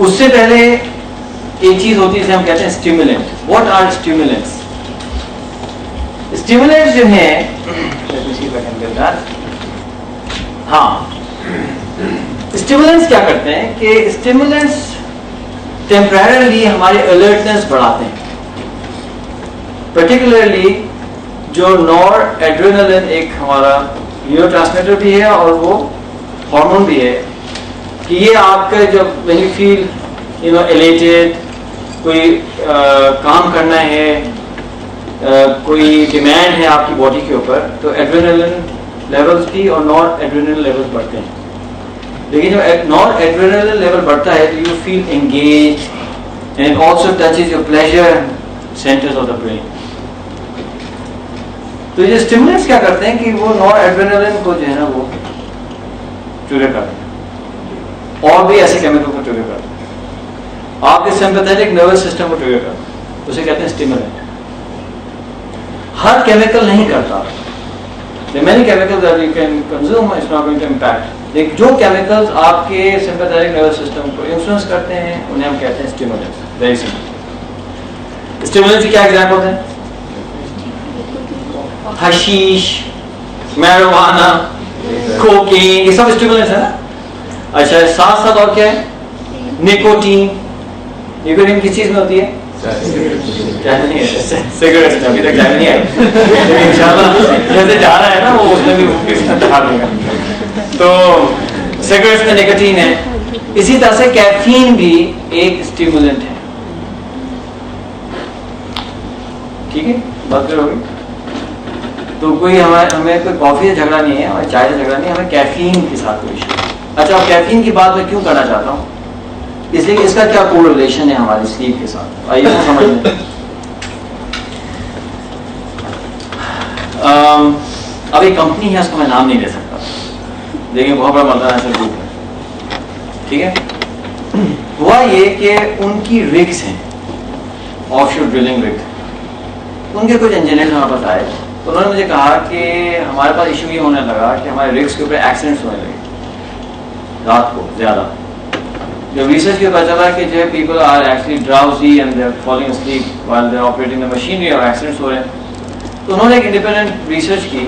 اس سے پہلے ایک چیز ہوتی ہے جسے ہم کہتے ہیں stimulant. What are stimulants? Stimulants جو ہیں، ہاں اسٹیمولنٹس کیا کرتے ہیں کہ اسٹیمولنٹس ٹیمپریرلی ہماری الرٹنس بڑھاتے ہیں. پرٹیکولرلی جو نور ایڈرینلن ایک ہمارا نیورو ٹرانسمیٹر بھی ہے اور وہ ہارمون بھی ہے، کہ یہ آپ کا جب when you feel elated، کوئی کام کرنا ہے، کوئی ڈیمانڈ ہے آپ کی باڈی کے اوپر، تو ایڈرینلن لیولز بھی اور نور ایڈرینلن لیولز بڑھتے ہیں. لیکن جب نور ایڈرینلن لیول بڑھتا ہے تو you feel engage and it also touches your pleasure centers of the brain. تو یہ اسٹیمولنٹس کیا کرتے ہیں کہ وہ نور ایڈرینلن کو جو ہے نا وہ ٹریگر کرتے ہیں، اور بھی ایسے کیمیکل کو ٹریگر کرتے ہیں. آپ کے سمپیتھیٹک نروس سسٹم کو ٹریگر کرتے ہیں، اسے کہتے ہیں اسٹیمولنٹ. ہر کیمیکل نہیں کرتا. There are many chemicals that you can consume, it's not going to impact. لیکن جو کیمیکلز آپ کے سمپیتھیٹک نروس سسٹم کو انفلوئنس کرتے ہیں انہیں ہم کہتے ہیں اسٹیمولنٹس. Very simple. اسٹیمولنٹس کی کیا ایگزامپل ہیں؟ حشیش، میرووانا، کوکین، یہ سب اسٹیمولنٹس ہیں نا. اچھا ساتھ ساتھ اور کیا ہے؟ نیکوٹین. نیکوٹین کس چیز میں ہوتی ہے؟ سگریٹ. ابھی تک ٹائم نہیں آیا لیکن انشاءاللہ جیسے جا رہا ہے نا وہ اس میں بھی دکھا دوں گا. تو سگریٹ میں نیکوٹین ہے. اسی طرح سے کیفین بھی ایک اسٹیمولنٹ ہے. ٹھیک ہے بات کرو گی. تو کوئی ہمیں کوئی کافی سے جھگڑا نہیں ہے، ہمیں چائے سے جھگڑا نہیں ہے، ہمیں کیفین کے ساتھ کوئی ایشو. اچھا کیفین کی بات میں کیوں کرنا چاہتا ہوں؟ اس لیے اس کا کیا کو ریلیشن ہے ہماری سلیپ کے ساتھ، آئیے سمجھ لیں. اب ایک کمپنی ہے، اس کو میں نام نہیں لے سکتا لیکن بہت بڑا ملٹی نیشنل گروپ ہے. ٹھیک ہے. ہوا یہ کہ ان کی رگس ہیں آف شور ڈرلنگ رگ. ان کے کچھ انجینئر ہمارے پاس آئے تو انہوں نے مجھے کہا کہ ہمارے پاس ایشو یہ ہونے لگا کہ ہمارے رگس کے اوپر ایکسیڈنٹس ہونے لگے رات کو زیادہ. جب ریسرچ کے پتہ چلا کہ جو ہے people are actually drowsy and they are falling asleep while they are operating the machinery اور ایکسیڈنٹس ہو رہے ہیں، تو انہوں نے ایک انڈیپینڈنٹ ریسرچ کی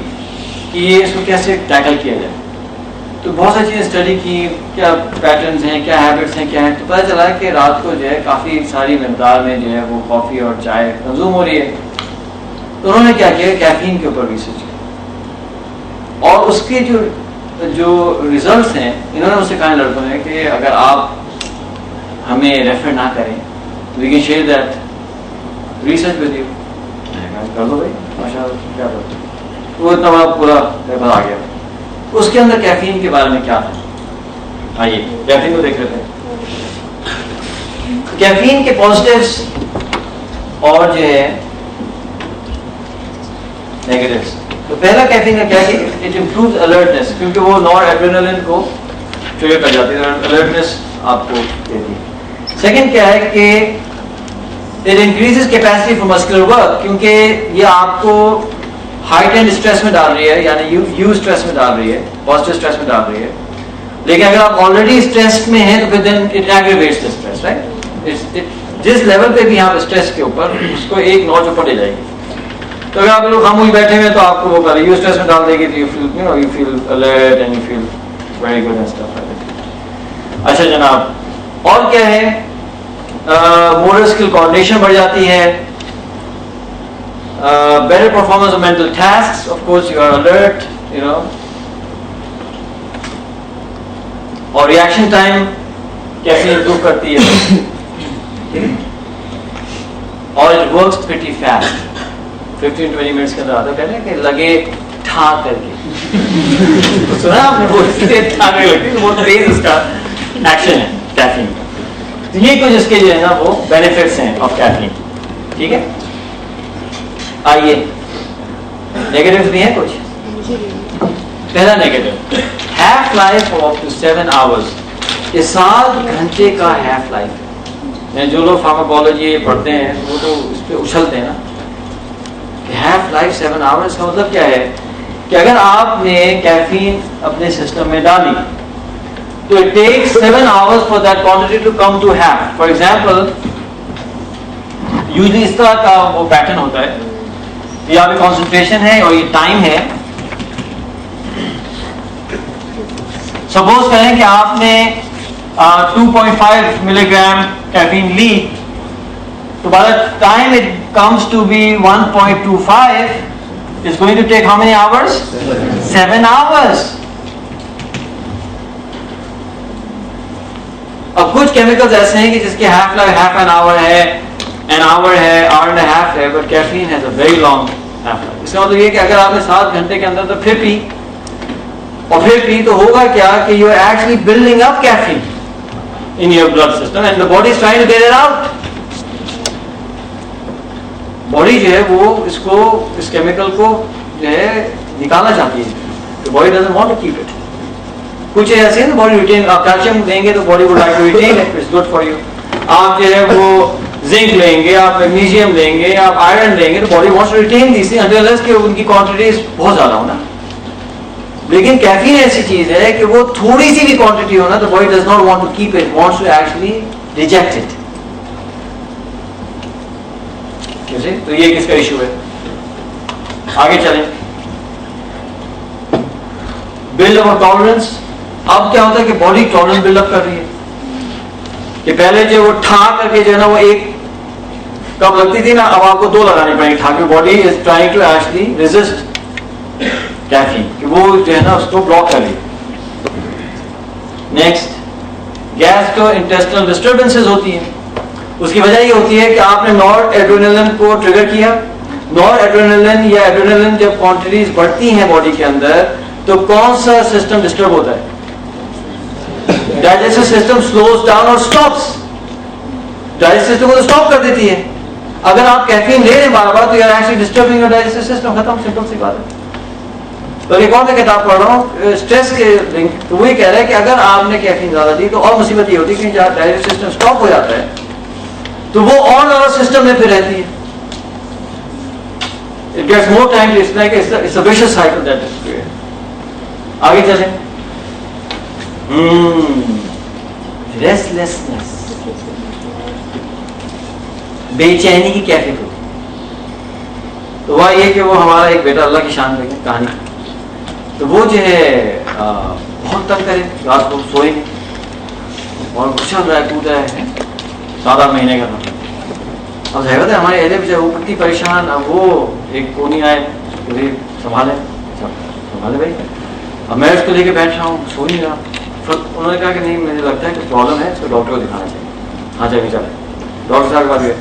کہ یہ اس کو کیسے ٹیکل کیا جائے. تو بہت ساری چیزیں اسٹڈی کی، کیا پیٹرنز ہیں، کیا ہیبٹس ہیں، کیا ہیں. تو پتہ چلا کہ رات کو جو ہے کافی ساری مقدار میں جو ہے وہ کافی اور چائے کنزیوم ہو رہی ہے. تو تو انہوں نے کیا کیا کیفین کے اوپر ریسرچ کیا اور اس کے جو ریزلٹس ہیں انہوں نے مجھ سے کہا لڑکوں نے کہ اگر آپ ہمیں ریفر نہ کریں we can share that research with you. کر دو بھائی ماشاء اللہ کیا کرو. وہ اتنا بڑا پورا پیپر آ گیا. اس کے اندر کیفین کے بارے میں کیا تھا آئیے کیفین کو دیکھ لیتے ہیں. کیفین کے پازیٹیوز اور جو ہے نیگیٹیوز. تو پہلا کیفین کا کیا ہے کہ اٹ امپرووز الرٹنس کیونکہ وہ نور ایڈرینلن کو ٹریگر کر جاتی ہے الرٹنس آپ کو دیتی ہے. سیکنڈ کیا ہے کہ it increases capacity for muscular work کیونکہ یہ آپ کو ہائٹنڈ اسٹریس میں ڈال رہی ہے یعنی یو اسٹریس میں ڈال رہی ہے پازیٹیو اسٹریس میں ڈال رہی ہے. لیکن اگر آپ آلریڈی اسٹریس میں ہیں تو پھر then it aggravates the stress right. جس لیول پہ بھی آپ اسٹریس کے اوپر اس کو ایک نوچ اوپر لے جائے گی. تو اگر آپ لوگ خاموش بیٹھے ہوئے تو آپ کو وہ کرے یو اسٹریس میں ڈال دے گی تو you feel alert and you feel very good and stuff like that. اچھا جناب اور کیا ہے موٹر اسکل کوآرڈینیشن بڑھ جاتی ہے. Better performance of mental tasks of course you are alert you know. اور ریئیکشن ٹائم کیسے امپروو کرتی ہے اور it works pretty fast 15-20 minutes کے اندر آتا. کہتے ہیں کہ لگے ٹھا کر کے سنا آپ نے بہت ٹھانے لگتی بہت تیز اس کا ایکشن ہے کیفین کا. تو یہ کچھ اس کے جو ہے نا وہ بینیفٹس ہیں آف کیفین. ٹھیک ہے آئیے نیگیٹیوز بھی ہیں کچھ. پہلا negative half life of two 7 hours. یہ 7 گھنٹے کا ہیف لائف ہے. جو لوگ فارماکولوجی پڑھتے ہیں وہ تو اس پہ اچھلتے ہیں نا. ہیف لائف 7 hours کا مطلب کیا ہے کہ اگر آپ نے کیفین اپنے سسٹم میں ڈالی تو it takes 7 hours for that quantity to come to half. For example, usually اس طرح کا وہ پیٹرن ہوتا ہے. یہ آپ کی کنسنٹریشن ہے اور یہ ٹائم ہے. سپوز کریں کہ آپ نے 2.5 ملی گرام کیفین لی تو by the time it comes to be 1.25 it's going to take how many hours? 7 hours. اب کچھ کیمیکلز ایسے ہیں کہ جس کی half life half an hour ہے an hour ہے hour and a half ہے but caffeine has a very long half life. اس کا مطلب یہ کہ اگر آپ نے 7 گھنٹے کے اندر تو پھر پی اور پھر پی تو ہوگا کیا کہ you are actually building up caffeine in your blood system and the body is trying to get it out. Body جو ہے وہ اس کیمیکل کو جو ہے نکالنا چاہتی ہے. The body doesn't want to keep it. کچھ ایسے ہیں نا باڈی ریٹین آپ کیلشیم دیں گے تو body would like to retain it. It's good for you. آپ جو ہے وہ زنک لیں گے آپ میگنیشیم لیں گے آپ آئرن لیں گے تو body wants to retain these things until unless کہ ان کی کوانٹٹیز بہت زیادہ ہونا. لیکن کیفین ایسی چیز ہے کہ وہ تھوڑی سی بھی کوانٹٹی ہونا تو body does not want to keep it, wants to actually reject it. تو یہ کس کا ایشو ہے. آگے چلیں. Build up tolerance. اب کیا ہوتا ہے کہ باڈی ٹالرنس بلڈ اپ کر رہی ہے کہ پہلے جو وہ ٹھا کر کے جو ہے نا وہ ایک کب لگتی تھی نا اب آپ کو 2 لگانی پڑیں گی ٹھا کے. Body is trying to actually resist caffeine کہ وہ جو ہے نا اس کو بلاک کر رہی. نیکسٹ گیسٹرو انٹسٹینل ڈسٹربنسز ہوتی ہیں. اس کی وجہ یہ ہوتی ہے کہ آپ نے نور ایڈرینلن کو ٹریگر کیا. نور ایڈرینلن یا ایڈرینلن جب کوانٹٹیز بڑھتی ہیں باڈی کے اندر تو کون سا سسٹم ڈسٹرب ہوتا ہے؟ ڈائجسٹو سسٹم سلوز ڈاؤن اور سٹاپس. ڈائجسٹو سسٹم کو تو سٹاپ کر دیتی ہے. اگر آپ کیفین لے رہے ہیں بار بار تو یار actually disturbing your digestive system. ختم سمپل سی بات ہے. تو ایک اور میں کتاب پڑھ رہا ہوں اسٹریس کے لنک تو وہی کہہ رہا ہے کہ اگر آپ نے کیفین زیادہ دی تو اور مصیبت یہ ہوتی ہے کہ جہاں ڈائجسٹو سسٹم سٹاپ ہو جاتا ہے تو وہ اور زیادہ سسٹم میں پھر رہتی ہے. It gets more time. It's like it's a vicious cycle that is created. آگے چلیں. Restlessness. بے چینی کی کیفیت ہوتی. تو وہ یہ کہ وہ ہمارا ایک بیٹا اللہ کی شان میں کہانی تو وہ جو ہے بہت تنگ کرے رات کو سوئے اور اچھل رہا ہے کود رہا ہے 7-8 مہینے کا تھا. اب ظاہر ہے ہمارے اہل بھی وہ کتنی پریشان. اب وہ ایک کونی آئے مجھے سنبھالے بھائی. اب میں اس کو لے کے بیٹھ رہا ہوں, سو نہیں رہا. پھر انہوں نے کہا کہ نہیں مجھے لگتا ہے کہ پرابلم ہے, اس کو ڈاکٹر کو دکھانا چاہیے. ہاں چلے چلے ڈاکٹر صاحب کے پاس گئے.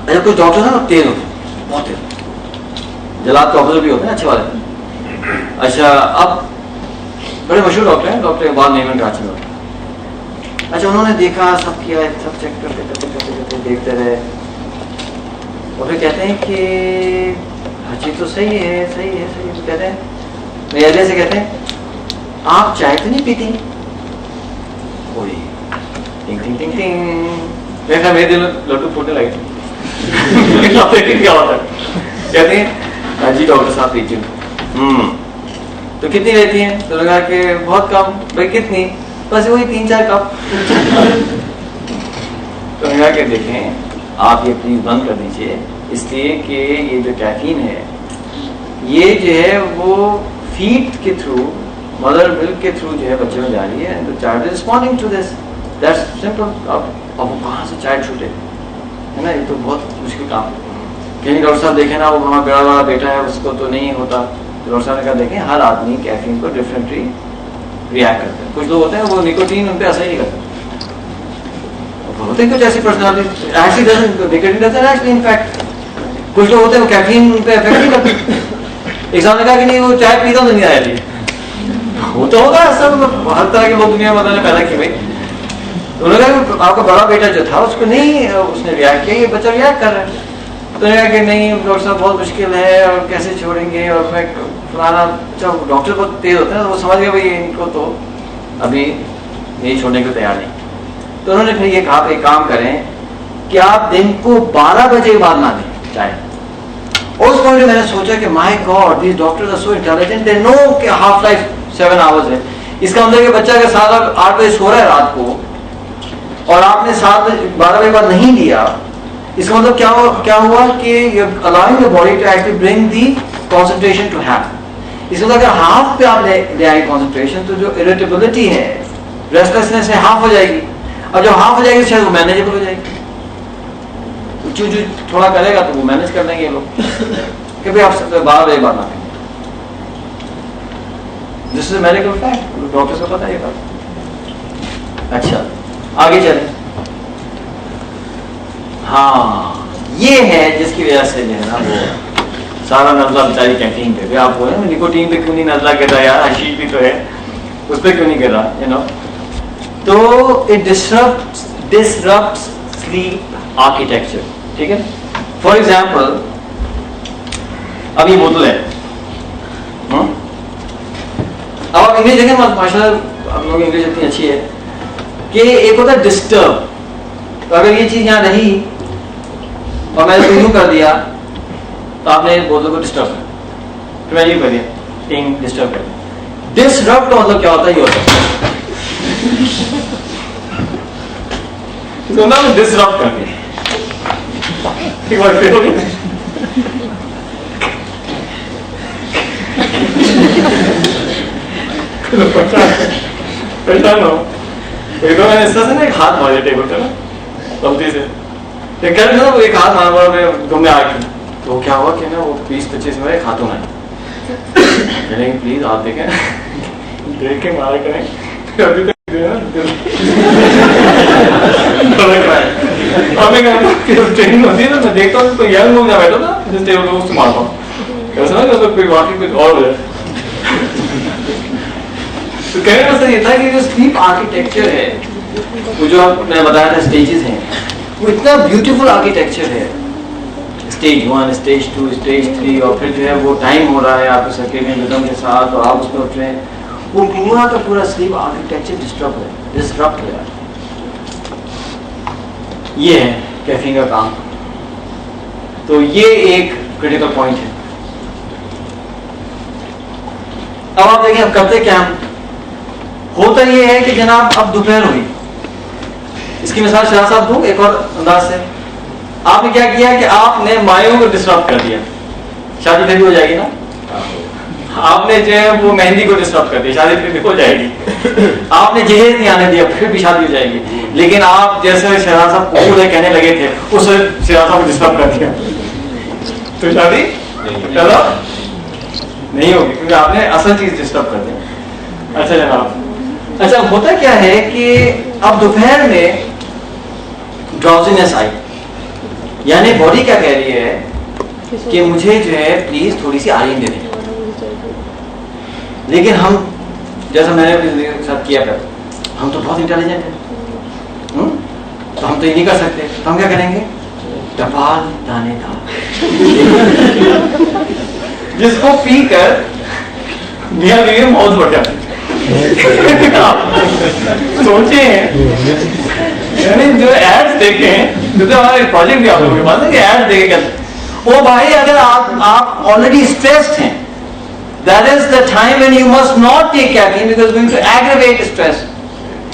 اچھا کچھ ڈاکٹر نا تیز ہوتے ہیں, بہت تیز, جلات ڈاکٹر بھی ہوتے ہیں اچھے والے. اچھا اب بڑے مشہور ڈاکٹر ہیں, ڈاکٹر اقبال نیمن کراچی میں. اچھا انہوں نے دیکھا, سب کیا, سب چیک کرتے کرتے کرتے کرتے دیکھتے رہے. اور پھر کہتے ہیں کہ ہر چیز تو صحیح ہے صحیح ہے صحیح ہے. کہتے ہیں میرے اہلیہ سے کہتے ہیں آپ چائے تو نہیں پیتی؟ کوئی ٹنگ ٹنگ ٹنگ ٹنگ. دیکھا میرے دل لڈو پھوٹنے لگے. کیا ہوتا ہے؟ کہتے ہیں جی ڈاکٹر صاحب پیتی ہوں. تو کتنی رہتی ہیں؟ تو لگا کہ بہت کم. بھائی کتنی؟ بس وہی 3-4 کپ. تو لگا کہ دیکھیں آپ یہ پلیز بند کر دیجیے, اس لیے کہ یہ جو کیفین ہے یہ جو ہے وہ فیڈ کے تھرو, مدر ملک کے تھرو جو ہے بچے میں جا رہی ہے. تو child is responding to this, that's simple. اب وہ کہاں سے چائلڈ چھوٹے ہے نا, یہ تو بہت مشکل کام ہے. کہیں ڈاکٹر صاحب دیکھیں نا, وہ ہمارا بڑا والا بیٹا ہے اس کو تو نہیں ہوتا. ڈاکٹر صاحب نے کہا دیکھیں ہر آدمی کیفین کو ڈفرینٹلی ریئیکٹ کرتے ہیں. کچھ لوگ ہوتے ہیں وہ نکوٹین ان پہ اثر ہی نہیں کرتے, ہوتے ہیں کچھ ایسی personality actually doesn't nicotine doesn't actually in fact. کچھ لوگ ہوتے ہیں وہ کیفین ان پہ افیکٹ نہیں کرتے. ایک صاحب نے کہا کہ نہیں وہ چائے پیتا تو نہیں آیا جی, ہوتا ہوگا سب, ہر طرح کے لوگ دنیا میں نے پیدا کی. بھائی انہوں نے کہا کہ آپ کا بڑا بیٹا جو تھا اس کو نہیں, اس نے ریئیکٹ کیا, یہ بچہ ریئیکٹ کر رہا ہے. تو نے کہا کہ نہیں ڈاکٹر صاحب بہت مشکل ہے اور کیسے چھوڑیں گے, اور میں فلانا. اچھا ڈاکٹر بہت تیز ہوتے ہیں, وہ سمجھ گیا بھائی ان کو تو ابھی نہیں چھوڑنے کو تیار نہیں. تو انہوں نے پھر یہ کہا کہ ایک کام کریں کہ آپ دن کو 12 بجے کے بعد نہ دیں چائے. اس پوائنٹ میں نے سوچا کہ my god these doctors are so intelligent, they know کہ ہاف لائف 7 آورز ہے. اس کا مطلب کہ بچہ اگر 7-8 بجے سو رہا ہے رات کو اور آپ نے 12 بجے بعد نہیں دیا, اس کا مطلب کیا ہوا کہ allowing the body to actually bring the concentration to half. اس کا مطلب اگر ہاف پہ آپ لے آئے concentration تو جو irritability ہے, restlessness ہے, ہاف ہو جائے گی. اور جب ہاف ہو جائے گی شاید وہ مینیجبل ہو جائے گی. جو تھوڑا کرے گا تو وہ مینیج کر لیں گے یہ لوگ کہ بھائی آپ 12 بجے بعد نہ کریں. دس از اے میڈیکل فیکٹ, ڈاکٹر کو پتہ ہے یہ بات. اچھا آگے چلیں. ہاں یہ ہے جس کی وجہ سے جو ہے نا وہ سارا نزلہ بیچاری کینٹین پہ. آپ بولے نا نکوٹین پہ کیوں نہیں نزلہ گر رہا, یار حشیش بھی تو ہے, اس پہ کیوں نہیں گر رہا, یو نو. تو اٹ ڈسرپٹس سلیپ آرکیٹیکچر. ٹھیک ہے, فار ایگزامپل اب یہ بوتل ہے, اب آپ انگلش دیکھیں ماشاء اللہ ہم لوگ انگلش اتنی اچھی ہے کہ ایک ہوتا ہے ڈسٹرب. تو اگر یہ چیز یہاں رہی اور میں اس کو یوں کر دیا تو آپ نے بوتل کو ڈسٹرب کر, پھر میں یوں کر دیا ٹنگ ڈسٹرب کر دیا. ڈسرپٹ کا مطلب کیا ہوتا ہے, یہ ہوتا ہے ڈسرپٹ کر دیا. ایک ہاتھ مارے ٹیبل پہ نا غلطی سے, ایک ہاتھ مارا میں گم میں آ گئی. تو کیا ہوا کہ نا وہ 20-25 میں ایک خاتون آئی, کہہ رہے پلیز آپ دیکھیں دیکھ کے مارا کریں. ابھی تک ٹریننگ ہوتی ہے نا, میں دیکھتا ہوں کوئی ینگ لوگ نہ بیٹھا تھا جس ٹیبل پہ اس کو مارتا ہوں, ایسا نا کہ کوئی واقعی کچھ اور ہو جائے. تو کہنے کا یہ تھا کہ جو سلیپ آرکیٹیکچر ہے وہ جو آپ نے بتایا تھا اسٹیجز ہیں, وہ اتنا بیوٹیفل آرکیٹیکچر ہے. اسٹیج 1, اسٹیج 2, اسٹیج 3, اور پھر جو ہے وہ ٹائم ہو رہا ہے آپ کے سرکیڈین ریدم کے ساتھ اور آپ اس میں اٹھ رہے ہیں. وہ پورا کا پورا سلیپ آرکیٹیکچر ڈسٹرپٹ ہے. یہ ہے کیفین کا کام. تو یہ ایک کریٹیکل پوائنٹ ہے. اب آپ دیکھیں اب کرتے کیا ہم, ہوتا یہ ہے کہ جناب اب دوپہر ہوئی. اس کی مثال شاہ صاحب دوں ایک اور انداز سے. آپ نے کیا کیا کہ آپ نے مایوں کو ڈسٹرب کر دیا. شادی پھر ہو جائے گی نا, آپ نے جو ہے وہ مہندی کو ڈسٹرب کر دیا, شادی پھر بھی ہو جائے گی. آپ نے جہیز نہیں آنے دیا, پھر بھی شادی ہو جائے گی. لیکن آپ جیسے شہزاد صاحب قبول ہے کہنے لگے تھے, اس شہزاد صاحب کو ڈسٹرب کر دیا, تو شادی چلو نہیں ہوگی, کیونکہ آپ نے اصل چیز ڈسٹرب کر دی. اچھا جناب, اچھا ہوتا کیا ہے کہ اب دوپہر میں ڈراؤزینس آئی, یعنی باڈی کیا کہہ رہی ہے کہ مجھے جو ہے پلیز تھوڑی سی آرام دے دیں. لیکن ہم, جیسا میں نے اپنی زندگی کے ساتھ کیا کرتے, ہم تو بہت انٹیلیجنٹ ہیں, تو ہم تو یہ نہیں کر سکتے, تو ہم کیا کریں گے, ٹپال دانے دار, جس کو پی کر میاں بیوی موت بڑھ جاتی. سوچیں, یعنی جو ایڈس دیکھیں, جو ہمارے پروجیکٹ بھی آپ لوگوں کے پاس ہے کہ ایڈ دیکھے کہتے وہ بھائی اگر آپ آلریڈی اسٹریسڈ ہیں, that is the time when you must not take caffeine because it's going to aggravate stress.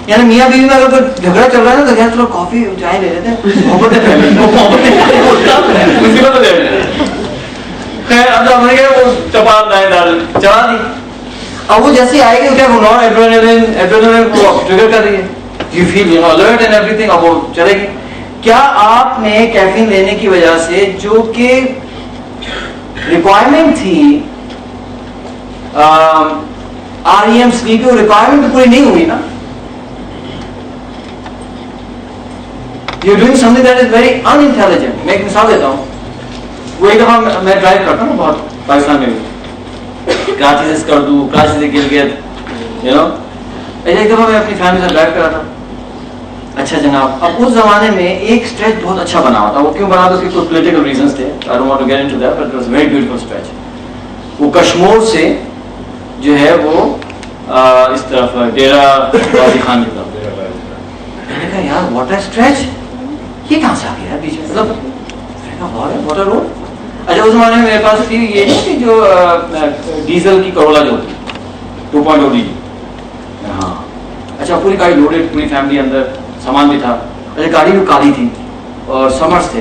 یعنی میاں بیوی میں اگر کوئی جھگڑا چل رہا ہے نا تو کیا چلو کافی چائے لے لیتے ہیں, محبتیں مصیبت ہو جائے. خیر اب ہم نے کیا وہ چپا دائیں ڈال چلا دی. اب وہ جیسی آئے گی کیا وہ نان ایڈرینلن کو ٹریگر کر رہی ہے, you feel you know alert and everything, اب وہ چلے گی. کیا آپ نے کیفین لینے کی وجہ سے جو کہ ریکوائرمنٹ تھی REM sleep, وہ ریکوائرمنٹ تو پوری نہیں ہوئی نا. You doing something that is very unintelligent. میں ایک مثال دیتا ہوں. وہ ایک دفعہ میں ڈرائیو کرتا ہوں بہت پاکستان میں بھی, کراچی سے کردو, کراچی سے گلگت, یو نو. ایک دفعہ میں اپنی فیملی سے ڈرائیو کر رہا تھا. اچھا جناب, اب اس زمانے میں ایک اسٹریچ بہت اچھا بنا ہوا تھا. وہ کیوں بنا تھا, اس کے کچھ پولیٹیکل ریزنس تھے. I don't want to get into that, but it was a very beautiful stretch. وہ کشمور سے جو ہے وہ اس طرف ڈیرا غازی خان کی طرف. میں نے کہا یار واٹ اے اسٹریچ, یہ کہاں سے آ گیا بیچ میں, مطلب واٹر روڈ. اچھا اس زمانے میں میرے پاس تھی یہ نہیں کہ جو ڈیزل کی کرولا جو ہوتی 2.0 ڈی. ہاں اچھا, پوری گاڑی لوڈیڈ, پوری فیملی اندر, سامان بھی تھا. اچھا گاڑی بھی کالی تھی اور سمرس تھے.